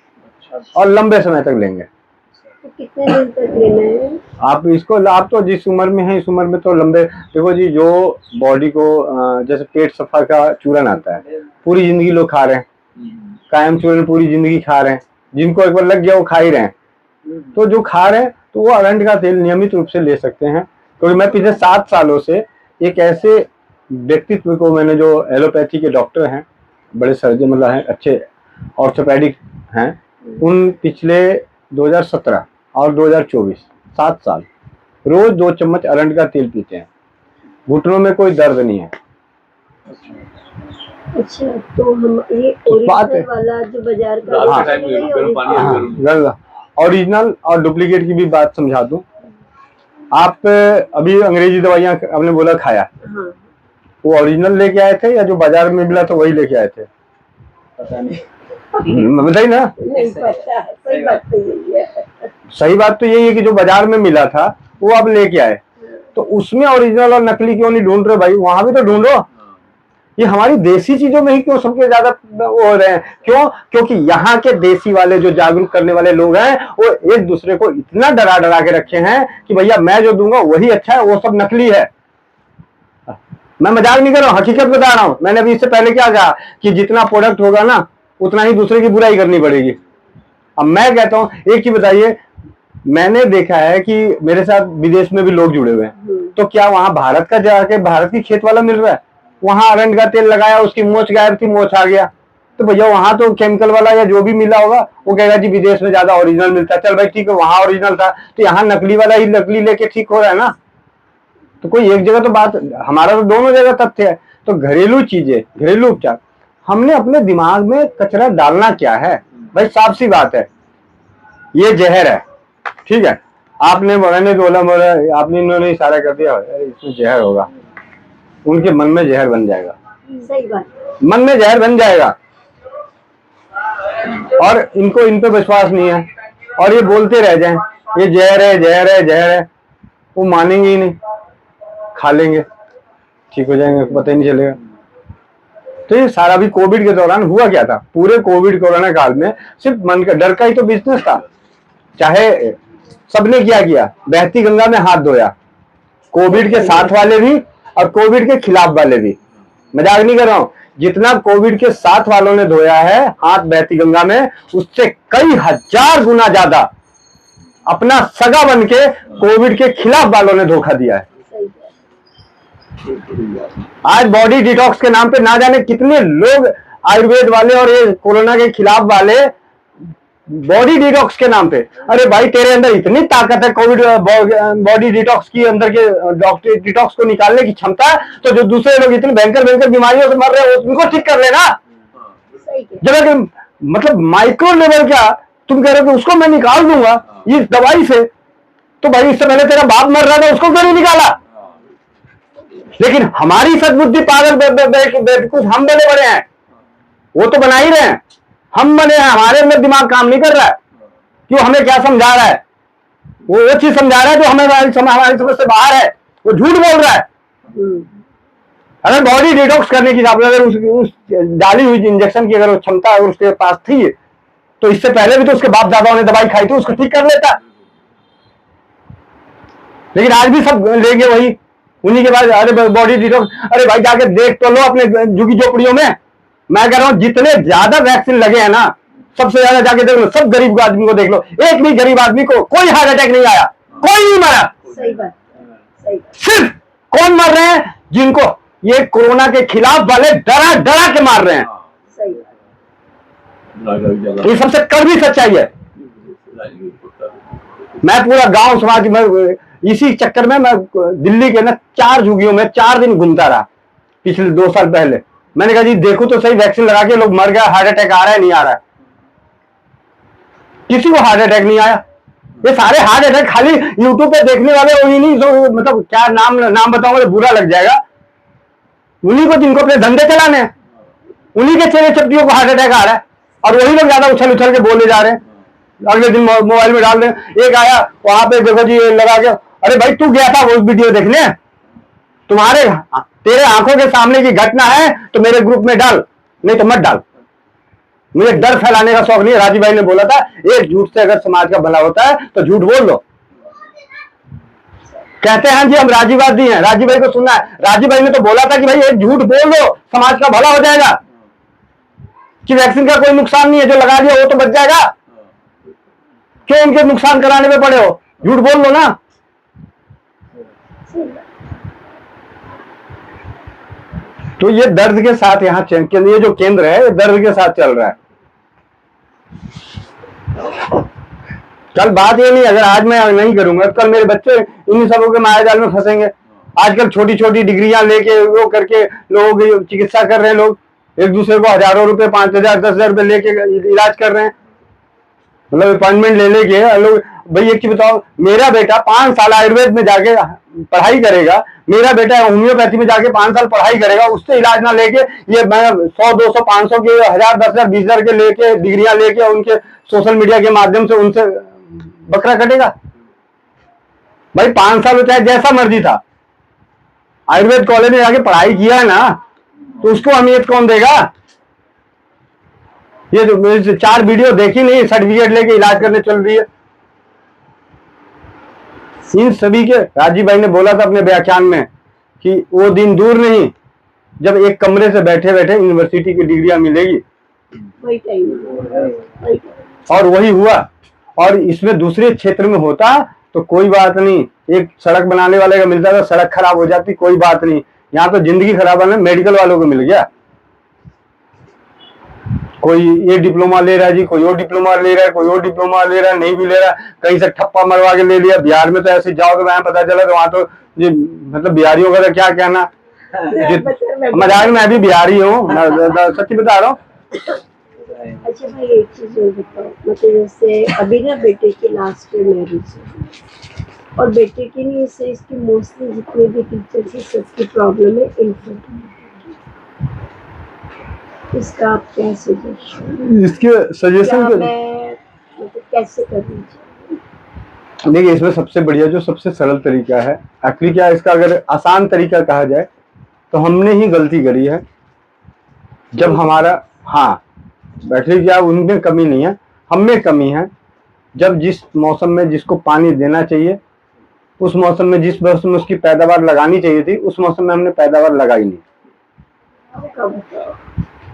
और लंबे समय तक लेंगे। तो कितने दिन तक लेना है आप इसको, आप तो जिस उम्र में है इस उम्र में तो लंबे, देखो जी जो बॉडी को जैसे पेट सफा का चूरन आता है, पूरी जिंदगी लोग खा रहे हैं, कायम चूरन पूरी जिंदगी खा रहे हैं, जिनको एक बार लग गया वो खा ही रहे हैं, तो जो खा रहे हैं तो वो अरंड का तेल नियमित रूप से ले सकते हैं। क्योंकि मैं पिछले 7 सालों से एक ऐसे व्यक्तित्व को, मैंने जो एलोपैथी के डॉक्टर हैं, बड़े सर्जन मतलब हैं, अच्छे ऑर्थोपेडिक हैं, उन पिछले 2017 और 2024 7 साल रोज 2 चम्मच अरंड का तेल पीते हैं, घुटनों में कोई दर्द नहीं है। अच्छा, तो हम ये ओरिजिनल वाला जो बाजार का ओरिजिनल और डुप्लीकेट की भी बात समझा दूं। आप अभी अंग्रेजी दवाइयाँ आपने बोला खाया, हाँ। वो ओरिजिनल लेके आए थे या जो बाजार में मिला था वही लेके आए थे? पता नहीं, बताइए ना। नहीं पता, सही बात तो यही है। सही बात तो यही है कि जो बाजार में मिला था वो आप लेके आए, तो उसमें ओरिजिनल और नकली क्यों नहीं ढूंढ रहे भाई? वहां भी तो ढूंढो। ये हमारी देसी चीजों में ही क्यों सबके ज्यादा वो हो रहे हैं? क्यों? क्योंकि यहाँ के देसी वाले जो जागरूक करने वाले लोग हैं वो एक दूसरे को इतना डरा डरा के रखे हैं कि भैया मैं जो दूंगा वही अच्छा है, वो सब नकली है। मैं मजाक नहीं कर रहा हूँ, हकीकत बता रहा हूँ। मैंने अभी इससे पहले क्या कहा कि जितना प्रोडक्ट होगा ना उतना ही दूसरे की बुराई करनी पड़ेगी। अब मैं कहता हूँ एक ही बताइए, मैंने देखा है कि मेरे साथ विदेश में भी लोग जुड़े हुए हैं, तो क्या वहां भारत का जाके भारत की खेत वाला मिल रहा है? वहां अरंड का तेल लगाया, उसकी मोच गायब थी, मोच आ गया, तो भैया वहां तो केमिकल वाला या जो भी मिला होगा वो कहेगा जी विदेश में ज्यादा ओरिजिनल मिलता है। चल भाई ठीक है, वहां ओरिजिनल था तो यहाँ नकली वाला ही नकली लेके ठीक हो रहा है ना। तो कोई एक जगह तो बात, हमारा तो दोनों जगह तथ्य है। तो घरेलू चीजें, घरेलू उपचार, हमने अपने दिमाग में कचरा डालना क्या है भाई? साफ सी बात है, ये जहर है, ठीक है। आपने मैंने बोला आपने इन्होंने इशारा कर दिया इसमें जहर होगा, उनके मन में जहर बन जाएगा। सही बात, मन में जहर बन जाएगा और इनको इन पे विश्वास नहीं है और ये बोलते रह जाएं ये जहर है, जहर है, जहर है, वो मानेंगे ही नहीं, खा लेंगे, ठीक हो जाएंगे, पता ही नहीं चलेगा। तो ये सारा भी कोविड के दौरान हुआ क्या था? पूरे कोविड कोरोना काल में सिर्फ मन का डर का ही तो बिजनेस था। चाहे सबने क्या किया, बहती गंगा में हाथ धोया, कोविड के साथ वाले भी और कोविड के खिलाफ वाले भी, मजाक नहीं कर रहा हूं। जितना कोविड के साथ वालों ने धोया है हाथ बहती गंगा में, उससे कई हजार गुना ज्यादा अपना सगा बन के कोविड के खिलाफ वालों ने धोखा दिया है। आज बॉडी डिटॉक्स के नाम पे ना जाने कितने लोग आयुर्वेद वाले और ये कोरोना के खिलाफ वाले बॉडी डिटॉक्स के नाम पे, अरे भाई तेरे अंदर इतनी ताकत है, कोविड बॉडी डिटॉक्स की अंदर के डॉक्टर डिटॉक्स को निकालने की क्षमता है, तो जो दूसरे लोग इतनी भयंकर भयंकर बीमारियों से मर रहे हैं उनको ठीक कर लेना। जब मतलब माइक्रो लेवल का तुम कह रहे हो कि उसको मैं निकाल दूंगा इस दवाई से, तो भाई इससे पहले तेरा बाप मर रहा था उसको क्यों नहीं निकाला? लेकिन हमारी सद्बुद्धि पागल बेवकूफ हम बने बड़े हैं, वो तो बना ही रहे हैं, हम बने हैं, हमारे अंदर दिमाग काम नहीं कर रहा है कि वो हमें क्या समझा रहा है। वो चीज समझा रहा है जो हमारी समझ से बाहर है, वो झूठ बोल रहा है। अगर बॉडी डिटॉक्स करने की अगर उस डाली हुई इंजेक्शन की अगर क्षमता अगर उसके पास थी तो इससे पहले भी तो उसके बाप दादाओं ने दवाई खाई थी, उसको ठीक कर लेता। लेकिन आज भी सब लेंगे वही, उन्हीं के बाद अरे बॉडी डिटॉक्स, अरे भाई जाके देख तो लो अपने झुगी झोपड़ियों में, मैं कह रहा हूँ जितने ज्यादा वैक्सीन लगे हैं ना, सबसे ज्यादा जाके देख लो, सब गरीब आदमी को देख लो, एक भी गरीब आदमी को कोई हार्ट अटैक नहीं आया, कोई नहीं मरा। सही बात, सही बात। सिर्फ कौन मर रहे हैं? जिनको ये कोरोना के खिलाफ वाले डरा डरा के मार रहे हैं। सही बात। ये सबसे कड़वी सच्चाई है। मैं पूरा गांव समाज में इसी चक्कर में मैं दिल्ली के ना 4 झुग्गियों में 4 दिन घूमता रहा पिछले 2 साल पहले। मैंने कहा जी देखो तो सही, वैक्सीन लगा के लोग मर गए, हार्ट अटैक आ रहा है नहीं आ रहा है? किसी को हार्ट अटैक नहीं आया। ये सारे हार्ट अटैक खाली यूट्यूब पे देखने वाले वही नहीं, जो मतलब क्या नाम बताऊंगा तो बुरा लग जाएगा, उन्हीं को जिनको अपने धंधे चलाने हैं, उन्हीं के चेहरे चपटियों को हार्ट अटैक आ रहा है, और वही लोग ज्यादा उछल उछल के बोले जा रहे हैं, अगले दिन मोबाइल में डाल रहे हैं। एक आया वहां पे देखो जी लगा के, अरे भाई तू गया था वो वीडियो देखने, तेरे आंखों के सामने की घटना है तो मेरे ग्रुप में डाल, नहीं तो मत डाल। मुझे डर फैलाने का शौक नहीं है। राजीव भाई ने बोला था एक झूठ से अगर समाज का भला होता है तो झूठ बोल लो। कहते हैं जी हम राजीववादी हैं, राजीव भाई को सुनना है। राजीव भाई ने तो बोला था कि भाई एक झूठ बोल दो समाज का भला हो जाएगा, कि वैक्सीन का कोई नुकसान नहीं है, जो लगा दिया वो तो बच जाएगा, क्यों उनके नुकसान कराने में पड़े हो? झूठ बोल लो ना। तो ये दर्द के साथ यहाँ ये जो केंद्र है ये दर्द के साथ चल रहा है। कल बात ये नहीं, अगर आज मैं नहीं करूंगा कल मेरे बच्चे इन्हीं सबों के मायाजाल में फंसेंगे। आजकल छोटी छोटी डिग्रियां लेके वो करके लोगों की चिकित्सा कर रहे हैं, लोग एक दूसरे को हजारों रुपए 5,000 10,000 रुपए लेके इलाज कर रहे हैं, मतलब अपॉइंटमेंट ले लेके लोग। भाई एक चीज बताओ, मेरा बेटा 5 साल आयुर्वेद में जाके पढ़ाई करेगा, मेरा बेटा होम्योपैथी में जाके 5 साल पढ़ाई करेगा, उससे इलाज ना लेके ये मैं 100 200 500 के 1000 10,000 20,000 के लेके डिग्रियां लेके उनके सोशल मीडिया के माध्यम से उनसे बकरा कटेगा? भाई 5 साल चाहे जैसा मर्जी था, आयुर्वेद कॉलेज में जाके पढ़ाई किया है ना, तो उसको अहमियत कौन देगा? ये जो 4 वीडियो देखी नहीं, सर्टिफिकेट लेके इलाज करने चल रही है। इन सभी के राजीव भाई ने बोला था अपने व्याख्यान में कि वो दिन दूर नहीं जब एक कमरे से बैठे बैठे यूनिवर्सिटी की डिग्रियां मिलेगी, वही टाइम, और वही हुआ। और इसमें दूसरे क्षेत्र में होता तो कोई बात नहीं, एक सड़क बनाने वाले का मिलता था, सड़क खराब हो जाती, कोई बात नहीं। यहाँ तो जिंदगी खराब होने मेडिकल वालों को मिल गया। कोई ये डिप्लोमा ले रहा है जी, कोई और डिप्लोमा ले रहा है, कोई और डिप्लोमा ले रहा है, नहीं भी ले रहा, कहीं से ठप्पा मरवा के ले लिया। बिहार में तो ऐसे जाओ तो वहां पता चला तो वहां तो जी मतलब बिहारियों का तो क्या कहना, मजाक में मैं भी बिहारी हूँ, सच्ची बता रहा हूँ। अच्छा भाई एक चीज और बताओ, मतलब जैसे अभी ना बेटे की लास्ट ईयर मैरिज है, और बेटे के लिए से इसकी मोस्टली जितने भी टीचर्स हैं सबकी प्रॉब्लम है इनफर्टिलिटी। इसका आप क्या सजेशन, इसके सजेशन मैं मतलब कैसे करनी चाहिए? देखिए इसमें सबसे बढ़िया जो सबसे सरल तरीका है, एक्चुअली क्या इसका अगर आसान तरीका कहा जाए तो हमने ही गलती करी है जब हमारा, हाँ बैटरी क्या उनमें कमी नहीं है, हम में कमी है। जब जिस मौसम में जिसको पानी देना चाहिए, उस मौसम में जिस मौसम में उसकी पैदावार लगानी चाहिए थी, उस मौसम में हमने पैदावार लगाई नहीं।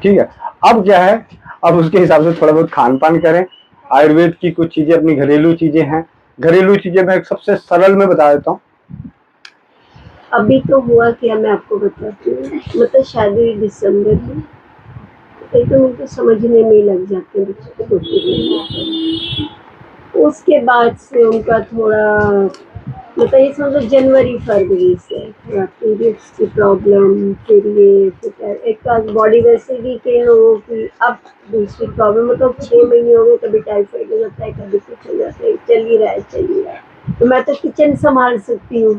ठीक है, अब क्या है, अब उसके हिसाब से थोड़ा बहुत खान पान करें। आयुर्वेद की कुछ चीजें अपनी घरेलू चीजें हैं, घरेलू चीजें मैं सबसे सरल में बता देता हूँ। अभी तो हुआ क्या मैं आपको बताती हूँ, मतलब शादी दिसंबर में, एकदम उनको समझने में लग जाते हैं बच्चों को, उसके बाद से उनका थोड़ा मतलब ये समझो जनवरी फरवरी से थोड़ा पीरियड्स की प्रॉब्लम, फिर ये एक बॉडी वैसे भी के लोगों की, अब दूसरी प्रॉब्लम, मतलब 6 महीने हो गए, कभी टाइफाइड हो जाता है, कभी कुछ हो जाता है, चल ही रहा है। तो मैं तो किचन संभाल सकती हूँ।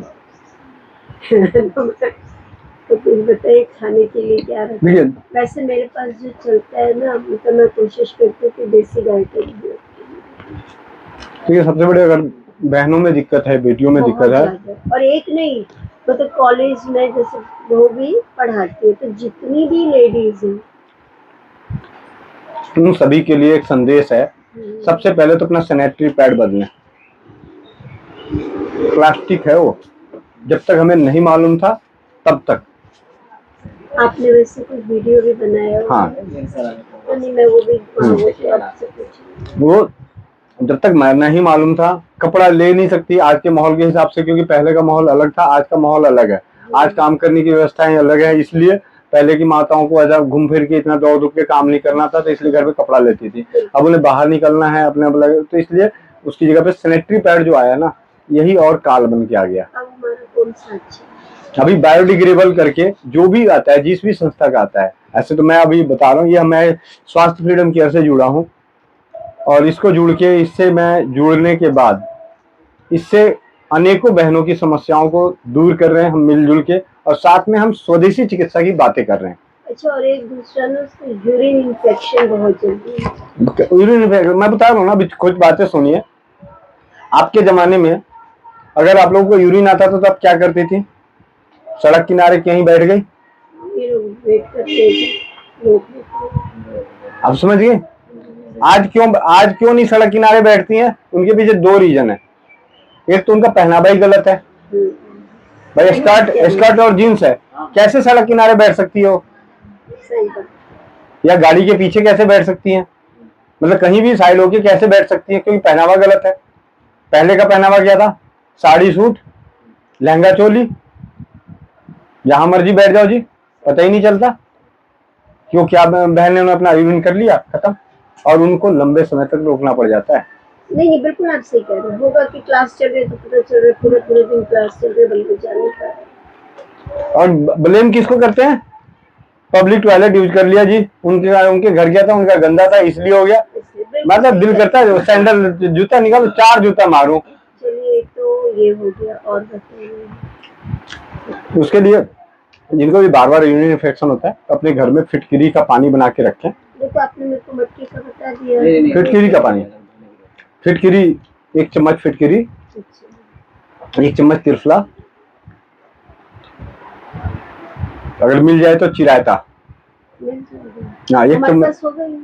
तो कुछ बताइए खाने के लिए क्या रखा है? वैसे मेरे पास जो चलता है ना, मतलब मैं कोशिश करती हूँ कि देसी गाय का घी। ठीक है, सबसे बड़ी अगर बहनों में दिक्कत है, बेटियों में दिक्कत है, और एक नहीं, मतलब कॉलेज में जैसे वो भी पढ़ाती है, तो जितनी भी लेडीज हैं उन सभी के लिए एक संदेश है। सबसे पहले तो अपना सैनिटरी पैड बदलें। प्लास्टिक है वो, जब तक हमें नहीं मालूम था तब तक आपने वैसे कोई वीडियो भी बनाया हुआ हाँ। है? तो नहीं, मैं वो भी वो तो आपसे पूछूंगी। वो जब तक मैं नहीं मालूम था, कपड़ा ले नहीं सकती आज के माहौल के हिसाब से, क्योंकि पहले का माहौल अलग था, आज का माहौल अलग है। आज काम करने की व्यवस्थाएं अलग है, इसलिए पहले की माताओं को ऐसा घूम फिर के इतना दौड़ धूप के काम नहीं करना था, तो इसलिए घर पे कपड़ा लेती थी। अब उन्हें बाहर निकलना है अपने अपने, तो इसलिए उसकी जगह पे सैनिटरी पैड जो आया ना, यही और काल बन के आ गया। अब हमारा कौन सा अच्छा है? अभी बायोडिग्रेडेबल करके जो भी आता है, जिस भी संस्था का आता है, ऐसे तो मैं अभी बता रहा हूँ, ये मैं स्वास्थ्य फ्रीडम केयर से जुड़ा हूँ, और इसको जुड़ के, इससे मैं जुड़ने के बाद इससे अनेकों बहनों की समस्याओं को दूर कर रहे हैं हम मिलजुल के, और साथ में हम स्वदेशी चिकित्सा की बातें कर रहे हैं। अच्छा, और एक दूसरा ना, उसको यूरिन इन्फेक्शन बहुत जल्दी है। यूरिन इन्फेक्शन मैं बता रहा हूँ ना, अभी कुछ बातें सुनिए। आपके जमाने में अगर आप लोगों को यूरिन आता था तो आप क्या करती थी? सड़क किनारे कहीं बैठ गई, फिर वेट करते थे लोग। आप समझ गए? आज क्यों नहीं सड़क किनारे बैठती हैं? उनके पीछे दो रीजन है। एक तो उनका पहनावा ही गलत है भाई, स्कर्ट और जीन्स है, कैसे सड़क किनारे बैठ सकती हो? सही बात। या गाड़ी के पीछे कैसे बैठ सकती हैं? मतलब कहीं भी साइड होके कैसे बैठ सकती हैं? क्योंकि पहनावा गलत है। पहले का पहनावा क्या था? साड़ी सूट, लहंगा चोली, जहां मर्जी बैठ जाओ जी, पता ही नहीं चलता। क्यों? क्या बहन ने अपना यूरिन कर लिया, खत्म, और उनको लंबे समय तक रोकना पड़ जाता है। नहीं, बिल्कुल आप सही कह रहे हैं। होगा कि क्लास चल रही है तो पता चल रहा है पूरे पूरे दिन क्लास चल रही है, बल्कि जाने का। और ब्लेम किसको करते हैं? पब्लिक टॉयलेट यूज कर लिया जी, उनके घर गया था, उनका गंदा था इसलिए हो गया। मतलब दिल करता है सैंडल जूता निकालो, 4 जूता मारूं। चलिए, एक तो ये हो गया, और बताइए। उसके लिए जिनको भी बार बार यूरिन इन्फेक्शन होता है, तो अपने घर में फिटकिरी का पानी बना के रखें। देखो, आपने मेरे को मटकी का बता दिया। फिटकिरी का पानी, फिटकिरी 1 चम्मच फिटकिरी, अच्छा। 1 चम्मच त्रिफला, अगर मिल जाए तो चिरायता। मिल जाएगा। हाँ, 1 हमारे चम्मच। पास होगा ही।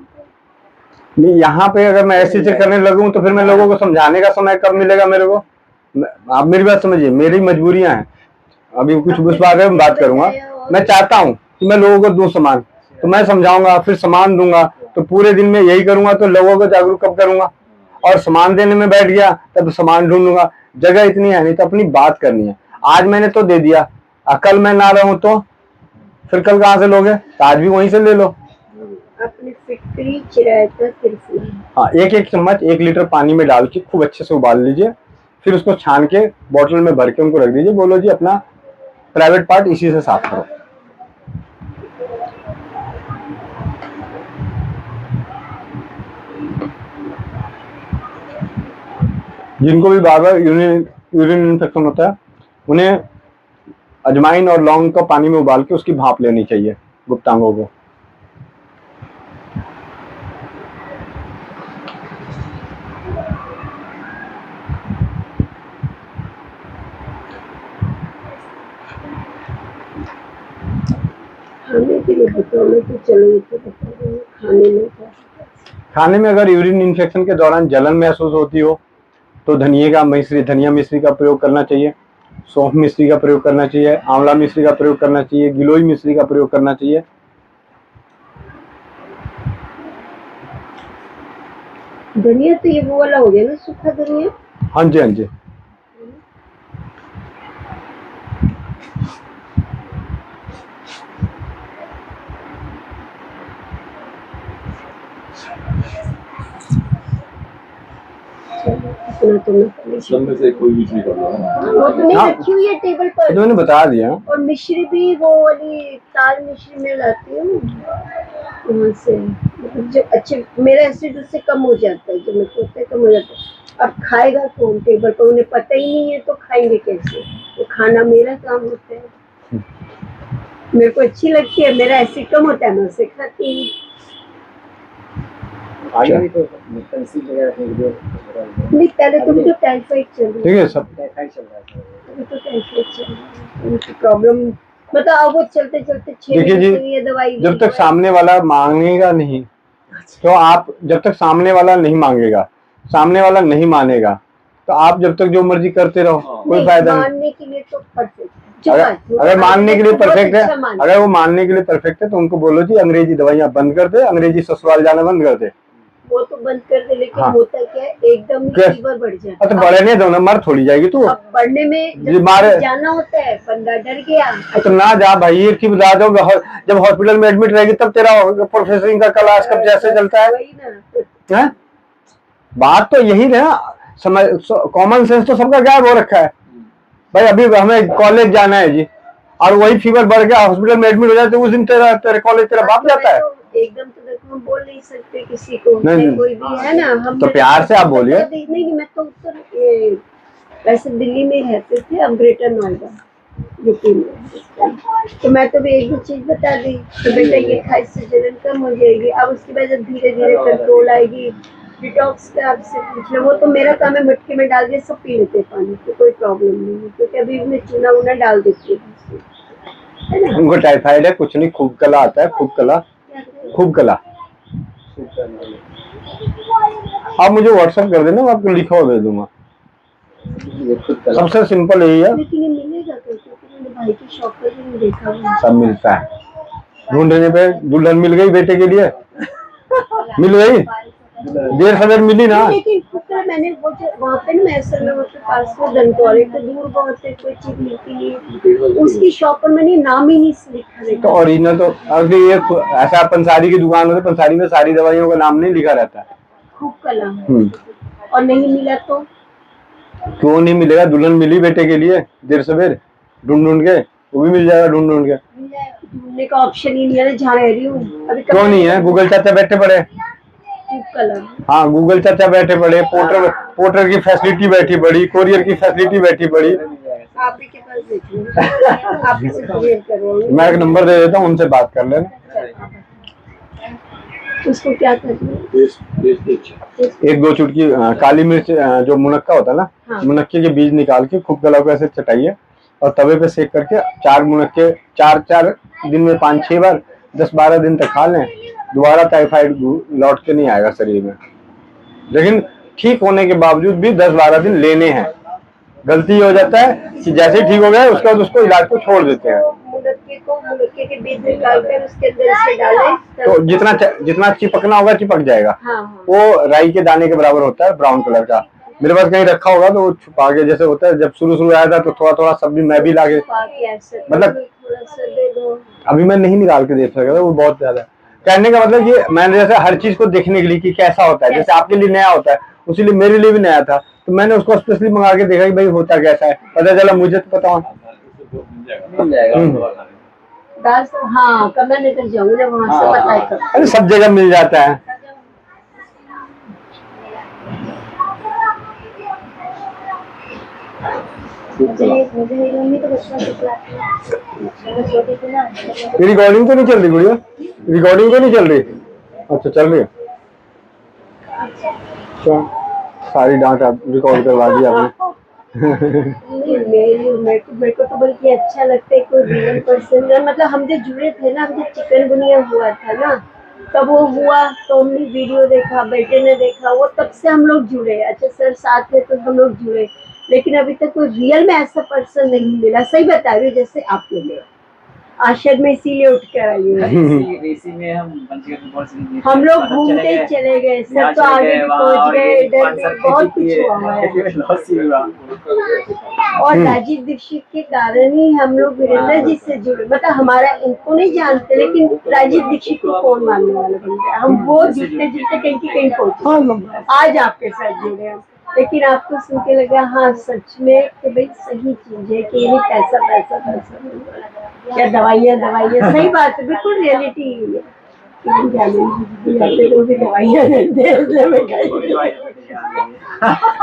नहीं, यहाँ पे अगर मैं ऐसे करने लगूं तो फिर मैं लोगों को समझाने का समय कब मिलेगा मेरे को? आप मेरी बात समझिए, मेरी मजबूरियां हैं। अभी कुछ उस बारे में बात करूंगा। मैं चाहता हूं कि मैं लोगों को दूं सामान, तो मैं समझाऊंगा, फिर सामान दूंगा, तो पूरे दिन में यही करूंगा, तो लोगों को जागरूक कब करूंगा? और सामान देने में बैठ गया तब सामान ढूंढूंगा, जगह इतनी है नहीं, तो अपनी बात करनी है। आज मैंने तो दे दिया, कल मैं ना रहूं तो फिर कल कहाँ से लोगे? तो आज भी वहीं से ले लो। अपने फिटकरी, चिरायता, त्रिफला। हाँ, 1 चम्मच 1 लीटर पानी में डाल के खूब अच्छे से उबाल लीजिए, फिर उसको छान के बोतल में भर के उनको रख दीजिए। बोलो जी अपना प्राइवेट पार्ट इसी से साफ करो। जिनको भी बार बार यूरिन इन्फेक्शन होता है, उन्हें अजवाइन और लौंग को पानी में उबाल के उसकी भाप लेनी चाहिए, गुप्तांगों को। खाने के लिए बताओ, मैं तो चलो ये तो बता रही हूँ, खाने में क्या? खाने में अगर यूरिन इन्फेक्शन के दौरान जलन महसूस होती हो तो धनिया मिश्री का प्रयोग करना चाहिए, सौंफ मिश्री का प्रयोग करना चाहिए, आंवला मिश्री का प्रयोग करना चाहिए, गिलोय मिश्री का प्रयोग करना चाहिए। धनिया तो ये वो वाला हो गया ना, सूखा धनिया। हाँ जी, हाँ जी। इतना तो मैं सब में से कोई यूज नहीं कर रहा है। वो तो नहीं हाँ। रखी हुई है टेबल तो पर। मैंने बता दिया। और मिश्री भी वो वाली ताल मिश्री में लाती हूँ वहाँ से, मतलब जो अच्छे, मेरा एसिड उससे कम हो जाता है, जो मेरे को होता है कम हो जाता है। अब खाएगा कौन टेबल पर? उन्हें पता ही नहीं है तो खाएंगे कैसे? तो खाना मेरा काम होता है, मेरे को अच्छी लगती है, मेरा एसिड कम होता है, मैं उसे खाती हूँ। आगे भी तो कंसी वगैरह नहीं, पहले तो मुझे टाइफाइड चल रहा है। ठीक है, सब टाइफाइड चल रहा है। अभी तो टाइफाइड चल रहा है, प्रॉब्लम मतलब अब वो चलते चलते 6 देखिए जी, ये दवाई जब तक सामने वाला मांगेगा नहीं, तो आप जब तक सामने वाला नहीं मांगेगा, सामने वाला नहीं मानेगा, तो आप जब तक जो मर्जी करते रहो, कोई फायदा नहीं। मानने के लिए तो परफेक्ट, अगर मानने के लिए परफेक्ट है, अच्छा मान। अगर वो मानने के लिए परफेक्ट है तो उनको बोलो जी अंग्रेजी दवाइयाँ बंद कर दे, अंग्रेजी ससुराल जाना बंद कर दे। वो तो बंद कर दे, लेकिन हाँ। होता क्या है, एकदम फीवर बढ़ जाता है। तो बढ़ने दो ना, मर थोड़ी जाएगी तू। अब बढ़ने में जी मारे जाना होता है, बंदा डर गया। तो ना जा भाई, एक चीज बता दो, जब हॉस्पिटल में एडमिट रहेगी तब तेरा प्रोफेसरिंग का क्लास कब जैसे चलता है। वही ना। हैं? बात तो यही है ना, समझ, कॉमन सेंस तो सबका गायब हो रखा है भाई। अभी हमें कॉलेज जाना है जी, और वही फीवर बढ़ गया, हॉस्पिटल में एडमिट हो जाए तो उस दिन तेरे कॉलेज तेरा बाप जाता है। एकदम तो देखो हम बोल नहीं सकते किसी को, नहीं, कोई भी है ना, हम तो प्यार से आप बोलिए। नहीं, मैं तो उत्तर वैसे दिल्ली में रहते थे, अब ग्रेटर नोएडा यूपी में। तो मैं तो भी एक ही चीज बता दी, तो बेटा ये खा, इससे जलन कम हो जाएगी। अब उसके बाद जब धीरे धीरे कंट्रोल आएगी, डिटॉक्स का आपसे पूछ लो, वो तो मेरा काम है, मटके में डाल दिया सब पी लेते पानी, तो कोई प्रॉब्लम नहीं है, क्योंकि अभी मैं चूना वूना डाल देती हूँ। उनको टाइफाइड है, कुछ नहीं, खूब कला आता है, खूब कला, खूब कला। आप मुझे व्हाट्सएप कर देना, मैं आपको लिखा हुआ दे दूंगा। सबसे सिंपल यही है। लेकिन ये मिलेगा क्योंकि मैंने भाई की शॉप पर भी नहीं देखा हुआ। सब मिलता है, ढूंढने पे दुल्हन मिल गई बेटे के लिए, मिल गई, देर सवेर मिली ना। लेकिन मैंने वहाँ पे ना असल में उसके पास में धनकौर तो दूर बहुत है, कोई चीज मिलती नहीं, उसकी शॉप पर मैंने नाम ही नहीं लिखा। तो ओरिजिनल तो अभी ये ऐसा पंसारी की दुकान होती है, पंसारी में सारी दवाइयों का नाम नहीं लिखा रहता है। खूब कला। और नहीं मिला तो क्यों नहीं मिलेगा, दुल्हन मिली बेटे के लिए देर सवेर, ढूंढ ढूंढ के, वो भी मिल जाएगा ढूंढ ढूंढ के। ढूंढने का ऑप्शन ही नहीं है ना, जहाँ रह रही हूँ अभी। क्यों नहीं है, गूगल चाचा बैठे पड़े। हाँ, गूगल चाचा बैठे पड़े, पोर्टर की फैसिलिटी बैठी पड़ी, कोरियर की फैसिलिटी बैठी पड़ी। आप ही के पास देखिए, आप ही से कोरियर करवाइए। मैं एक नंबर दे देता हूँ, उनसे बात कर लेना। उसको क्या करना है? एक दो चुटकी काली मिर्च, जो मुनक्का होता है ना, हाँ। मुनक्के के बीज निकाल के खूब गला को ऐसे चटाइए और तवे पे सेक करके 4 मुनक्के 4 दिन में 5-6 बार 10-12 दिन तक खा लें, दोबारा टाइफाइड लौट के नहीं आएगा शरीर में। लेकिन ठीक होने के बावजूद भी 10-12 दिन लेने हैं। गलती हो जाता है कि जैसे ही ठीक हो गया उसके बाद उसको इलाज को छोड़ देते हैं। मुनक्के के बीज निकाल कर उसके अंदर से डालें, तो जितना चिपकना होगा चिपक जाएगा। हाँ। वो राई के दाने के बराबर होता है, ब्राउन कलर का। मेरे पास कहीं रखा होगा तो वो छुपा के, जैसे होता है जब शुरू आया था तो थोड़ा सब्जी मैं भी लाके, मतलब अभी मैं नहीं निकाल के देख सकता, वो बहुत ज्यादा। कहने का मतलब ये, मैंने जैसे हर चीज को देखने के लिए कि कैसा होता है, जैसे आपके लिए नया होता है उसी लिए मेरे लिए भी नया था, तो मैंने उसको स्पेशली मंगा के देखा कि भाई होता कैसा है, पता चला मुझे तो पता हाँ, कमरा लेकर जाऊंगी ना, वहाँ से पता है। अरे सब जगह मिल जाता है। रिकॉर्डिंग तो नहीं चल रही गुड़िया, रिकॉर्डिंग तो नहीं चल रही? अच्छा चल रही है। अच्छा, सारी डांट आप रिकॉर्ड करवा दी आपने। मेरे को तो बल्कि अच्छा लगता है कोई रियल पर्सन, मतलब हम जो जुड़े थे ना, हम जब चिकनगुनिया हुआ था ना, तब वो हुआ तो हमने वीडियो देखा, बेटे ने देखा, वो तब से हम लोग जुड़े। अच्छा सर साथ है तो हम लोग जुड़े, लेकिन अभी तक कोई रियल में ऐसा पर्सन नहीं मिला। सही बता रही हूँ, जैसे आप मिले आशर में, इसीलिए उठ कर आई हूँ। हम लोग घूमते चले गए, सर तो आगे भी पहुँच गए, इधर भी बहुत कुछ हुआ है। और राजीव दीक्षित के कारण ही हम लोग वीरेंद्र जी से जुड़े, मतलब हमारा इनको नहीं जानते, लेकिन राजीव दीक्षित को कौन मानने वाला बन गया। हम वो जुड़ते जुड़ते कहीं की कहीं पहुंचे, आज आपके साथ जुड़े हम। लेकिन आपको सुन के लगा हाँ सच में कि भाई सही चीज है कि ये पैसा पैसा पैसा या दवाइयाँ, सही बात है, बिल्कुल रियलिटी है। तो भी दवाइयाँ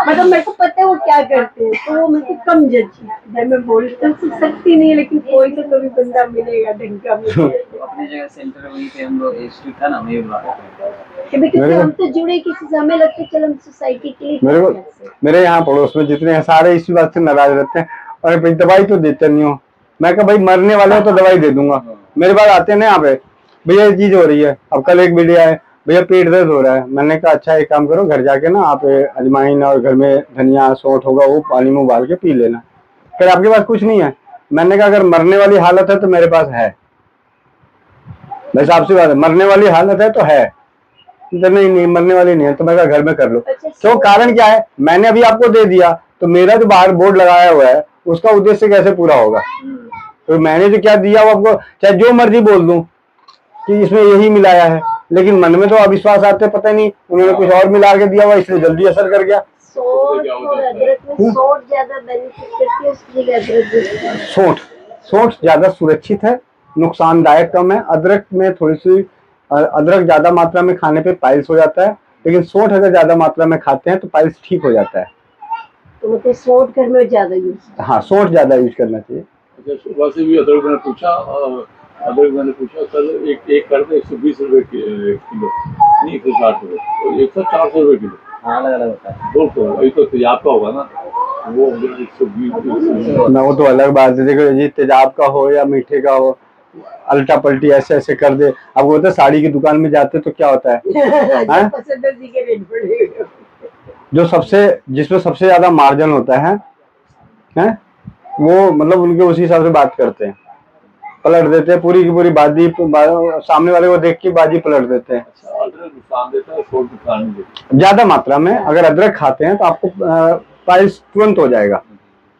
मतलब मेरे को पता है वो क्या करते हैं, तो वो मेरे को कम जज, मैं बोल तो सकती नहीं, लेकिन कोई तो कभी बंदा मिलेगा ढंग का। अपनी जगह सेंटर वहीं पे हम लोग इंस्टीट्यूट था ना, वहीं क्योंकि हम तो जुड़े किसी से, हमें लगता है चल हम सोसाइटी के लिए। मेरे यहाँ पड़ोस में जितने हैं सारे इसी बात से नाराज रहते हैं, अरे भाई दवाई तो देते नहीं हो। मैं कहा भाई मरने वाले हो तो दवाई दे दूंगा। मेरे पास आते हैं ना यहाँ पे, भैया ये चीज हो रही है। अब कल एक वीडियो है, भैया पेट दर्द हो रहा है। मैंने कहा अच्छा एक काम करो, घर जाके ना आप अजवाइन और घर में धनिया सौंठ होगा वो पानी में उबाल के पी लेना। फिर आपके पास कुछ नहीं है, मैंने कहा अगर मरने वाली हालत है तो मेरे पास है, वैसे आपसे बात है, मरने वाली हालत है तो है, तो नहीं मरने वाली नहीं है तो मैं कहा घर में कर लो। क्यों, कारण क्या है, मैंने अभी आपको दे दिया तो मेरा जो बाहर बोर्ड लगाया हुआ है उसका उद्देश्य कैसे पूरा होगा? तो मैंने जो क्या दिया वो आपको चाहे जो मर्जी बोल दूं कि इसमें यही मिलाया है, लेकिन मन में तो अविश्वास आते, पता नहीं उन्होंने कुछ और मिला के दिया हुआ इसलिए जल्दी असर कर गया। सौंठ और अदरक में सौंठ ज्यादा बेनिफिट करती है, इसलिए अदरक सौंठ ज्यादा सुरक्षित है, नुकसानदायक कम है। अदरक में थोड़ी सी, अदरक ज्यादा मात्रा में खाने पे पाइल्स हो जाता है, लेकिन सौंठ अगर ज्यादा मात्रा में खाते हैं तो पाइल्स ठीक हो जाता है। तो मतलब सौंठ घर में ज्यादा यूज, हाँ सौंठ ज्यादा यूज करना चाहिए। अच्छा, सुबह से भी अदरक मैंने पूछा, कल एक करते 120 रुपए किलो, नहीं 160 रुपए, तो 100-400 रुपए किलो। हाँ, अलग अलग होता है। तो अभी तो तेजाब का होगा ना, वो 120 ना वो तो अलग बात है, देखो जी तेजाब का हो या मीठे का हो, अल्टा पल्टी ऐसे ऐसे कर दे। अब वो तो साड़ी की दुकान में जाते तो क्या होता है पसंद के रेट बढ़ेगा, जो जिसमें सबसे ज्यादा मार्जिन होता है वो मतलब उनके उसी हिसाब से बात करते हैं, पलट देते हैं पूरी की पूरी बाजी, सामने वाले को देख के बाजी पलट देते हैं। अच्छा, अदरक नुकसान देता है, सौंठ नुकसान नहीं देता। ज्यादा मात्रा में अगर अदरक खाते हैं तो आपको पाइल्स तुरंत हो जाएगा।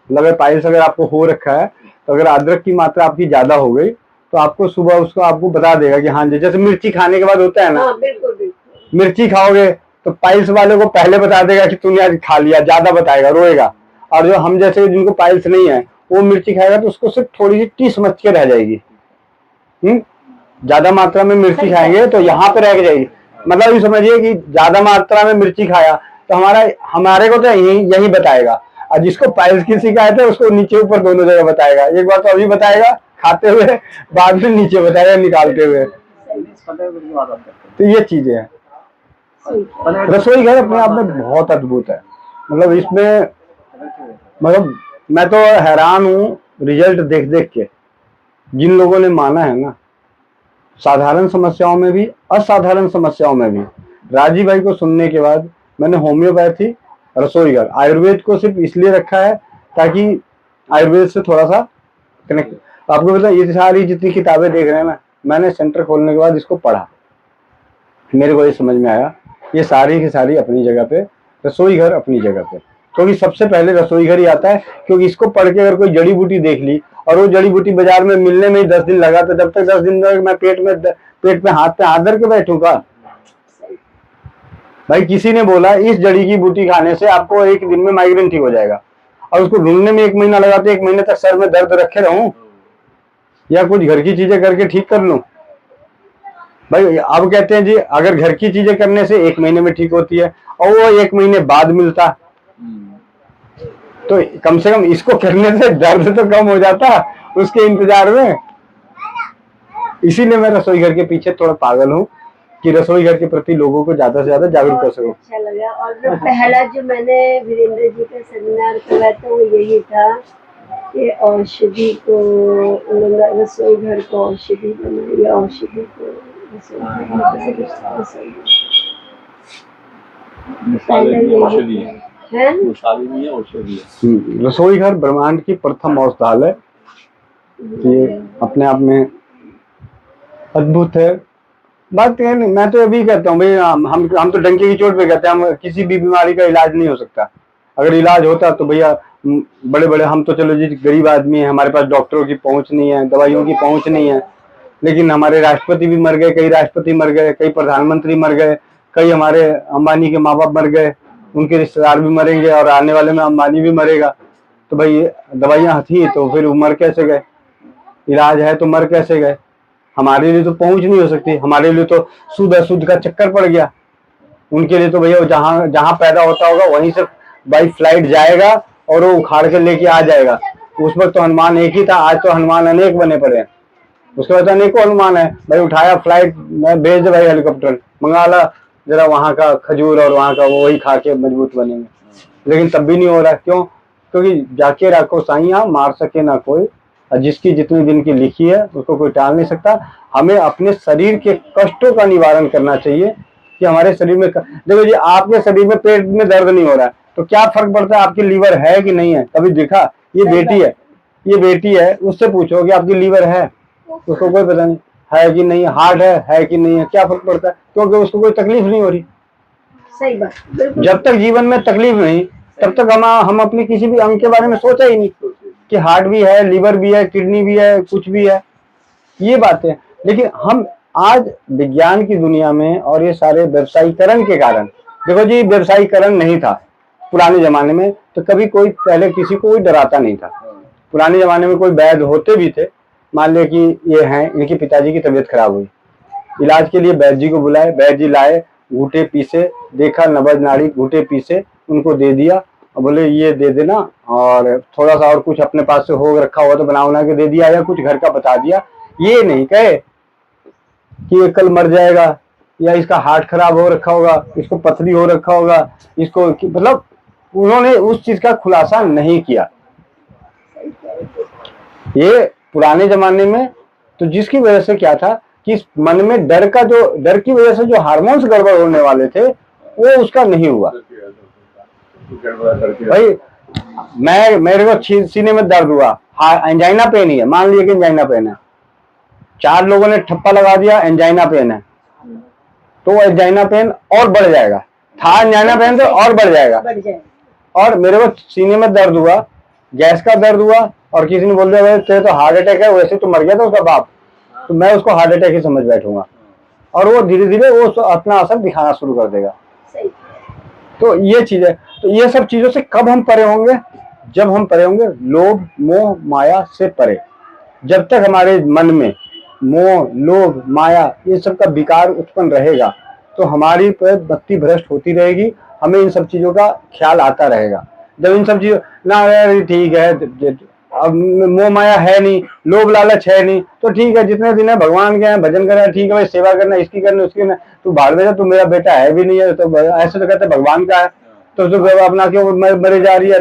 मतलब पाइल्स अगर आपको हो रखा है तो अगर अदरक की मात्रा आपकी ज्यादा हो गई तो आपको सुबह उसको आपको बता देगा कि हाँ जी, जैसे मिर्ची खाने के बाद होता है ना, बिल्कुल बिल्कुल, मिर्ची खाओगे तो पाइल्स वाले को पहले बता देगा कि तूने आज खा लिया, ज्यादा बताएगा, रोएगा। और जो हम जैसे जिनको पाइल्स नहीं है वो मिर्ची खाएगा तो उसको सिर्फ थोड़ी सी टी समझ के रह जाएगी। ज्यादा मात्रा में मिर्ची खाएंगे तो यहाँ पे रह जाएगी, मतलब ये समझिए कि ज्यादा मात्रा में मिर्ची खाया तो हमारे को तो यही बताएगा, और जिसको पाइल्स की शिकायत है उसको नीचे ऊपर दोनों जगह बताएगा। एक बार तो अभी बताएगा खाते हुए, बाद में नीचे बताएगा निकालते हुए। तो ये चीजें हैं, रसोई घर अपने आप में बहुत अद्भुत है। मतलब इसमें मतलब मैं तो हैरान हूँ रिजल्ट देख देख के, जिन लोगों ने माना है ना, साधारण समस्याओं में भी असाधारण समस्याओं में भी। राजीव भाई को सुनने के बाद मैंने होम्योपैथी, रसोई घर, आयुर्वेद को सिर्फ इसलिए रखा है ताकि आयुर्वेद से थोड़ा सा कनेक्ट। आपको पता है ये सारी जितनी किताबें देख रहे हैं ना, मैंने सेंटर खोलने के बाद इसको पढ़ा, मेरे को ये समझ में आया ये सारी की सारी अपनी जगह पे, रसोई घर अपनी जगह पे, क्योंकि सबसे पहले रसोई घर ही आता है। क्योंकि इसको पढ़ के अगर कोई जड़ी बूटी देख ली और वो जड़ी बूटी बाजार में मिलने में ही 10 दिन लगा, तो जब तक 10 दिन तक मैं पेट पे हाथ धर के बैठूंगा? भाई किसी ने बोला इस जड़ी की बूटी खाने से आपको एक दिन में माइग्रेन ठीक हो जाएगा, और उसको ढूंढने में 1 महीना लगा, तो 1 महीने तक सर में दर्द रखे रहूं या कुछ घर की चीजें करके ठीक कर लूं? भाई अब कहते हैं जी अगर घर की चीजें करने से 1 महीने में ठीक होती है और वो 1 महीने बाद मिलता, तो कम से कम इसको करने से दर्द तो कम हो जाता उसके इंतजार में। इसीलिए मैं रसोई घर के पीछे थोड़ा पागल हूँ कि रसोई घर के प्रति लोगों को ज्यादा से ज्यादा जागरूक कर सकूं। अच्छा लगा। और जो पहला जो मैंने वीरेंद्र जी का सेमिनार करवाया था वो यही था कि औषधि को रसोई घर को औषधि बनाइए, औषधि को रसोई घर ब्रह्मांड की प्रथम औषधालय, ये अपने आप में अद्भुत है। बात ये नहीं, मैं तो अभी कहता हूँ भाई हम तो डंके की चोट पे कहते हैं, हम किसी भी बीमारी का इलाज नहीं हो सकता। अगर इलाज होता तो भैया बड़े बड़े, हम तो चलो जी गरीब आदमी है, हमारे पास डॉक्टरों की पहुंच नहीं है, दवाइयों की पहुंच नहीं है, लेकिन हमारे राष्ट्रपति भी मर गए, कई राष्ट्रपति मर गए, कई प्रधानमंत्री मर गए, कई हमारे अंबानी के माँ बाप मर गए, उनके रिश्तेदार भी मरेंगे और आने वाले में अंबानी भी मरेगा। तो भाई दवाइयाँ थी तो फिर वो मर कैसे गए, इलाज है तो मर कैसे गए? हमारे लिए तो पहुंच नहीं हो सकती, हमारे लिए तो शुद्ध अशुद्ध का चक्कर पड़ गया। उनके लिए तो भैया जहाँ जहाँ पैदा होता होगा वहीं से बाई फ्लाइट जाएगा और वो उखाड़ के लेके आ जाएगा। उस वक्त तो हनुमान एक ही था, आज तो हनुमान अनेक बने पड़े हैं। उसके बाद अनेकों हनुमान है, भाई उठाया फ्लाइट में भेज दे भाई, हेलीकॉप्टर मंगा ला, जरा वहां का खजूर और वहां का वही खा के मजबूत बनेंगे। लेकिन तब भी नहीं हो रहा, क्यों? क्योंकि जाके रखो साइया, मार सके ना कोई, और जिसकी जितनी दिन की लिखी है उसको कोई टाल नहीं सकता। हमें अपने शरीर के कष्टों का निवारण करना चाहिए कि हमारे शरीर में देखो जी, आपके शरीर में पेट में दर्द नहीं हो रहा है तो क्या फर्क पड़ता है आपकी लीवर है कि नहीं है? कभी देखा? ये बेटी है, ये बेटी है, उससे पूछो कि आपकी लीवर है, उसको कोई पता नहीं है कि नहीं, हार्ट है कि नहीं है, क्या फर्क पड़ता है, क्योंकि उसको कोई तकलीफ नहीं हो रही। सही बात, बिल्कुल। जब तक जीवन में तकलीफ नहीं, तब तक हम अपने किसी भी अंग के बारे में सोचा ही नहीं कि हार्ट भी है, लीवर भी है, किडनी भी है, कुछ भी है, ये बातें। लेकिन हम आज विज्ञान की दुनिया में और ये सारे व्यवसायीकरण के कारण, देखो जी, व्यवसायीकरण नहीं था पुराने जमाने में तो कभी कोई पहले किसी को कोई डराता नहीं था। पुराने जमाने में कोई वैद्य होते भी थे, मान लिया कि ये हैं, इनके पिताजी की तबीयत खराब हुई, इलाज के लिए वैद्य जी को बुलाए, वैद्य जी लाए, घूटे पीसे, देखा नब्ज नाड़ी, घूटे पीसे, उनको दे दिया और बोले ये दे देना, और थोड़ा सा और कुछ अपने पास से हो रखा हुआ तो बना बना के दे दिया, या कुछ घर का बता दिया। ये नहीं कहे कि ये कल मर जाएगा, या इसका हार्ट खराब हो रखा होगा, इसको पथरी हो रखा होगा, इसको मतलब उन्होंने उस चीज का खुलासा नहीं किया। ये पुराने जमाने में तो जिसकी वजह से क्या था कि मन में डर की वजह से जो हार्मोन्स गड़बड़ होने वाले थे वो उसका नहीं हुआ। भाई मेरे को सीने में दर्द हुआ, एंजाइना पेन ही है, मान लिया कि एंजाइना पेन है, 4 लोगों ने ठप्पा लगा दिया एंजाइना पेन है, तो एंजाइना पेन और बढ़ जाएगा, था एंजाइना पेन तो और बढ़ जाएगा। और मेरे को सीने में दर्द हुआ, गैस का दर्द हुआ, और किसी ने बोल दिया तेरे तो हार्ट अटैक है, वैसे तो मर गया था उसका बाप, तो मैं उसको हार्ट अटैक ही समझ बैठूंगा, और वो धीरे धीरे वो अपना असर दिखाना शुरू कर देगा। तो ये चीज है। तो ये सब चीजों से कब हम परे होंगे? जब हम परे होंगे लोभ मोह माया से परे। जब तक हमारे मन में मोह लोभ माया ये सब का विकार उत्पन्न रहेगा तो हमारी बत्ती भ्रष्ट होती रहेगी, हमें इन सब चीजों का ख्याल आता रहेगा। जब इन सब चीजों ना ठीक है, अब मोह माया है नहीं, लोभ लालच है नहीं, तो ठीक है, जितने दिन है भगवान के हैं भजन करना, ठीक है भाई, सेवा करना, इसकी करना उसकी करना, तू भाड़ में जा, तू मेरा बेटा है भी नहीं है, तो ऐसे तो कहते भगवान का है, तो अपना क्यों मरे जा रही है,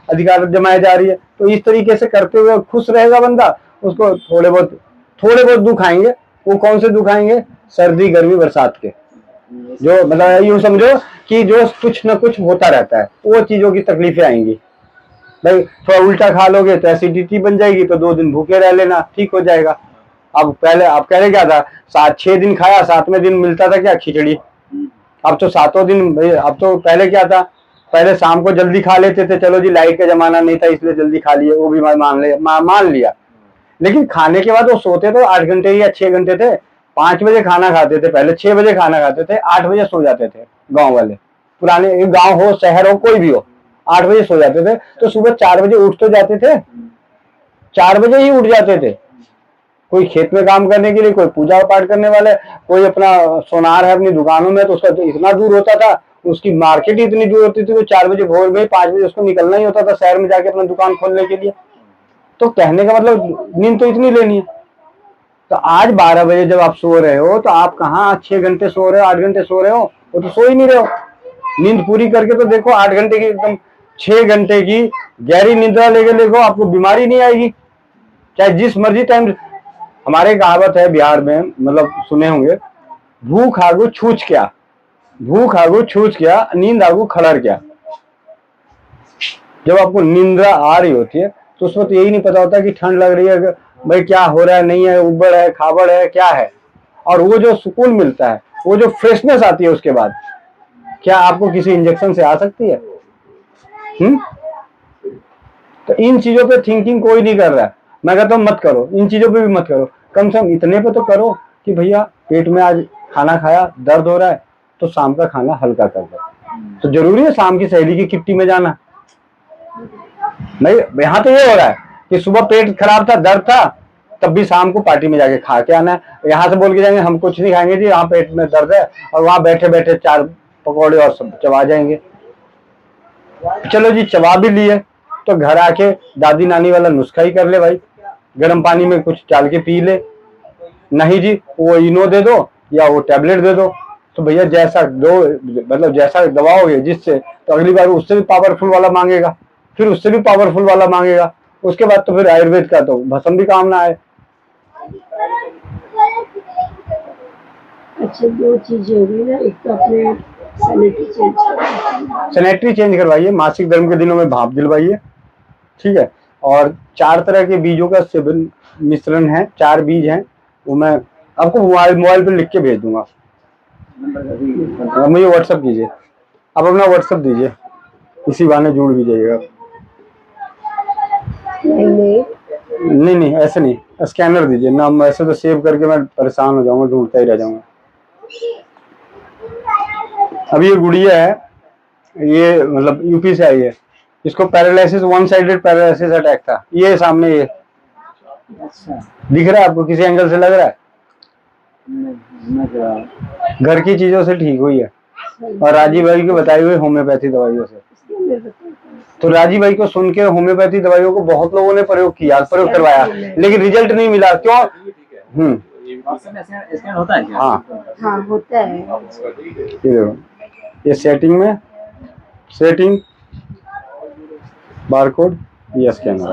अधिकार जमाए जा रही है। तो इस तरीके से करते हुए खुश रहेगा बंदा। उसको थोड़े बहुत दुख आएंगे, वो कौन से दुख आएंगे? सर्दी गर्मी बरसात के, जो मतलब यूं समझो कि जो कुछ न कुछ होता रहता है, वो चीजों की तकलीफें आएंगी। भाई थोड़ा उल्टा खा लोगे तो एसिडिटी बन जाएगी, तो 2 दिन भूखे रह लेना, ठीक हो जाएगा। अब पहले आप कह रहे क्या था, 6 दिन खाया, 7वें दिन मिलता था क्या? खिचड़ी। अब तो 7 दिन, अब तो पहले क्या था, पहले शाम को जल्दी खा लेते थे, चलो जी लाइट का जमाना नहीं था इसलिए जल्दी खा लिए, वो भी मान लिया। लेकिन खाने के बाद वो सोते तो 8 घंटे या 6 घंटे थे। 5 बजे खाना खाते थे पहले, 6 बजे खाना खाते थे, 8 बजे सो जाते थे। गांव वाले, पुराने गांव हो शहर हो कोई भी हो, 8 बजे सो जाते थे, तो सुबह 4 बजे उठ तो जाते थे, 4 बजे ही उठ जाते थे। कोई खेत में काम करने के लिए, कोई पूजा पाठ करने वाले, कोई अपना सोनार है अपनी दुकानों में, तो उसका तो इतना दूर होता था, उसकी मार्केट ही इतनी दूर होती थी, तो 4 बजे भोर में 5 बजे उसको निकलना ही होता था शहर में जाके अपना दुकान खोलने के लिए। तो कहने का मतलब नींद तो इतनी लेनी है। तो आज 12 बजे जब आप सो रहे हो तो आप कहाँ 6 घंटे सो रहे हो, 8 घंटे सो रहे हो, वो तो सो ही नहीं रहे हो। नींद पूरी करके तो देखो 8 घंटे की, एकदम 6 घंटे की गहरी निद्रा लेके देखो, आपको बीमारी नहीं आएगी, चाहे जिस मर्जी टाइम। हमारे कहावत है बिहार में, मतलब सुने होंगे, भूख आगू छूछ क्या, भूख आगू छूछ क्या, नींद आगू खड़र क्या। जब आपको निंद्रा आ रही होती है तो उस वक्त यही नहीं पता होता कि ठंड लग रही है, भाई क्या हो रहा है, नहीं है, उबड़ है, खाबड़ है, क्या है। और वो जो सुकून मिलता है, वो जो फ्रेशनेस आती है उसके बाद, क्या आपको किसी इंजेक्शन से आ सकती है? तो इन चीजों पे थिंकिंग कोई नहीं कर रहा है। मैं कहता हूँ मत करो, इन चीजों पे भी मत करो, कम से कम इतने पे तो करो कि भैया पेट में आज खाना खाया, दर्द हो रहा है, तो शाम का खाना हल्का कर दो। तो जरूरी है शाम की सहेली की किट्टी में जाना? नहीं, यहाँ तो ये हो रहा है कि सुबह पेट खराब था, दर्द था, तब भी शाम को पार्टी में जाके खा के आना है। यहाँ से बोल के जाएंगे हम कुछ नहीं खाएंगे जी, यहाँ पेट में दर्द है, और वहां बैठे बैठे 4 पकौड़े और सब चबा जाएंगे। चलो जी चबा भी लिए तो घर आके दादी नानी वाला नुस्खा ही कर ले भाई, गर्म पानी में कुछ डाल के पी ले। नहीं जी वो इनो दे दो या वो टैबलेट दे दो, तो भैया जैसा दो, मतलब जैसा दबाओगे जिससे, तो अगली बार उससे भी पावरफुल वाला मांगेगा, फिर उससे भी पावरफुल वाला मांगेगा, उसके बाद तो फिर आयुर्वेद का तो भस्म भी काम ना आए। अच्छा 2 चीजें हो गई ना, एक तो अपने सैनिटरी चेंज करवाइए, मासिक धर्म के दिनों में भाप दिलवाइए, ठीक है। और 4 तरह के बीजों का सेवन मिश्रण है, 4 बीज हैं, वो मैं आपको मोबाइल पे लिख के भेज दूंगा। मुझे व्हाट्सएप कीजिए, आप अपना व्हाट्सएप दीजिए, इसी बहाने जुड़ भी जाइएगा। नहीं ऐसे नहीं, स्कैनर दीजिए ना, ऐसे तो सेव करके मैं परेशान हो जाऊंगा, ढूंढता ही रह जाऊंगा। अब ये गुड़िया है, ये मतलब यूपी से आई है, इसको पैरालिसिस, 1 साइडेड पैरालिसिस अटैक था। ये सामने ये दिख रहा है आपको, किसी एंगल से लग रहा है? घर की चीजों से ठीक हुई है, और राजीव भाई की बताई हुई होम्योपैथी दवाइयों से। तो राजीव भाई को सुन के होम्योपैथी दवाइयों को बहुत लोगों ने प्रयोग किया, प्रयोग करवाया, लेकिन रिजल्ट नहीं मिला। क्यों? होता है क्या? हाँ होता है। ये देखो, ये सेटिंग में, सेटिंग बारकोड, ये स्कैनर।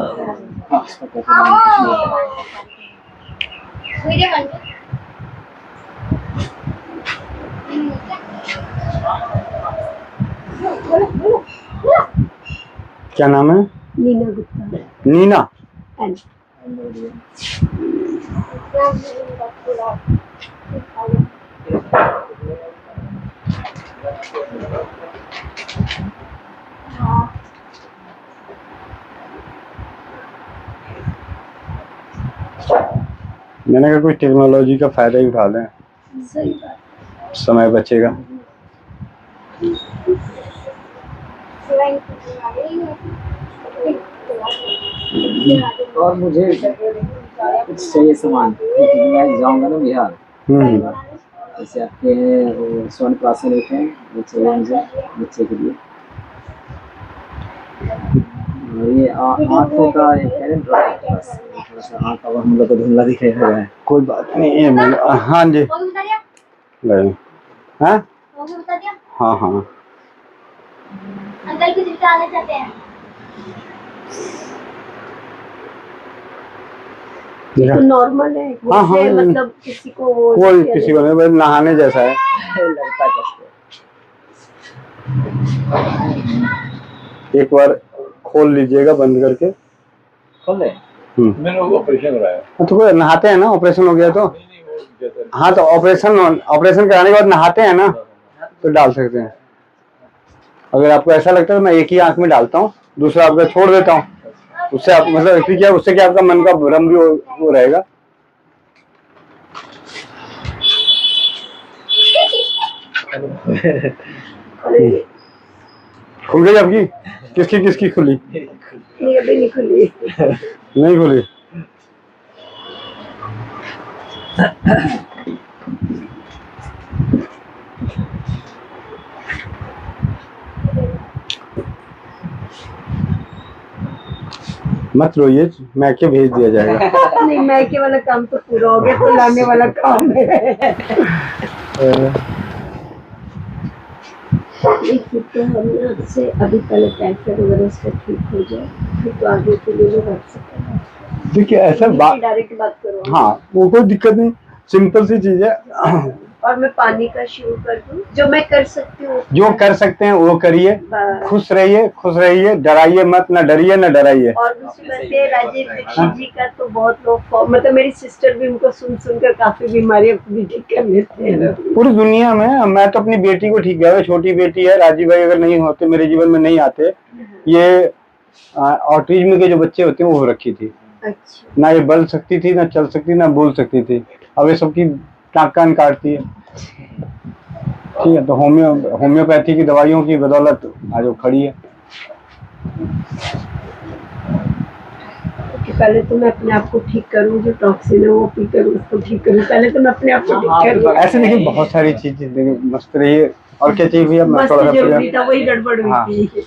क्या नाम है? नीना गुप्ता। नीना? मैंने कहा कोई टेक्नोलॉजी का फायदा ही उठा लें, सही बात, समय बचेगा। और मुझे कुछ चाहिए सामान, मैं जाऊंगा ना बिहार, जैसे आपके स्वर्ण प्राशन एक है, वो चाहिए मुझे बच्चे के लिए। और ये आँखों का बस थोड़ा सा आँख का हम लोग को धुंधला दिख रहा है। कोई बात नहीं है। हाँ जी, हाँ हाँ हाँ, अंकल किसी आने चाहते हैं। तो नॉर्मल है। हाँ हाँ, मतलब किसी को कोई किसी को नहीं, बस नहाने जैसा है। लगता है कष्ट। एक बार खोल लीजिएगा बंद करके। खोल दे। मैंने ऑपरेशन कराया। तो कोई नहाते हैं ना, ऑपरेशन हो गया तो? हाँ, तो ऑपरेशन कराने के बाद नहाते हैं ना, तो डाल सकते हैं। अगर आपको ऐसा लगता है तो मैं एक ही आंख में डालता हूँ, दूसरा आपका छोड़ देता हूँ। उससे आप मतलब क्या, उससे क्या आपका मन का भ्रम भी वो रहेगा। खुल गई आपकी? किसकी खुली? नहीं, अभी नहीं खुली। नहीं खुली। मत रोइए, मैके भेज दिया जाएगा। नहीं, मैके वाला काम तो पूरा हो गया, तो लाने वाला काम है। देखिए, तो हम आपसे अभी पहले टाइफाइड वगैरह इसका ठीक हो जाए, फिर तो आगे के लिए लोग आपसे करें। देखिए ऐसा डायरेक्ट बात करो। हाँ, वो कोई दिक्कत नहीं, सिंपल सी चीज है। और मैं पानी का शुरू कर दूं, जो मैं कर सकती हूँ। जो कर सकते हैं वो करिए, खुश रहिए, डराइए मत, ना डरिए ना डराइए। और दूसरी बात है, राजीव दीक्षित जी का तो बहुत लोग, मतलब मेरी सिस्टर भी उनको सुनकर काफी बीमारियां भी ठीक कर लेते हैं पूरी दुनिया में। मैं तो अपनी बेटी को ठीक है, छोटी बेटी है, राजीव भाई अगर नहीं होते, मेरे जीवन में नहीं आते, ये ऑटिज्म के जो बच्चे होते हैं वो हो रखी थी। अच्छा। ना ये बढ़ सकती थी, ना चल सकती, ना बोल सकती थी। अब ये सबकी नाक कान काटती है। ठीक है, तो होम्योपैथी की दवाइयों की बदौलत आज वो खड़ी है। पहले तो मैं अपने आप को ठीक करूं, जो टॉक्सिन है वो पी कर उसको ठीक करूं। पहले तो मैं अपने आप को ठीक करूं। ऐसे देखिए, बहुत सारी चीजें देखिए, मस्त रहिए। और क्या चाहिए भैया? मस्त जरूरी था, वही गड़बड़ हुई थी।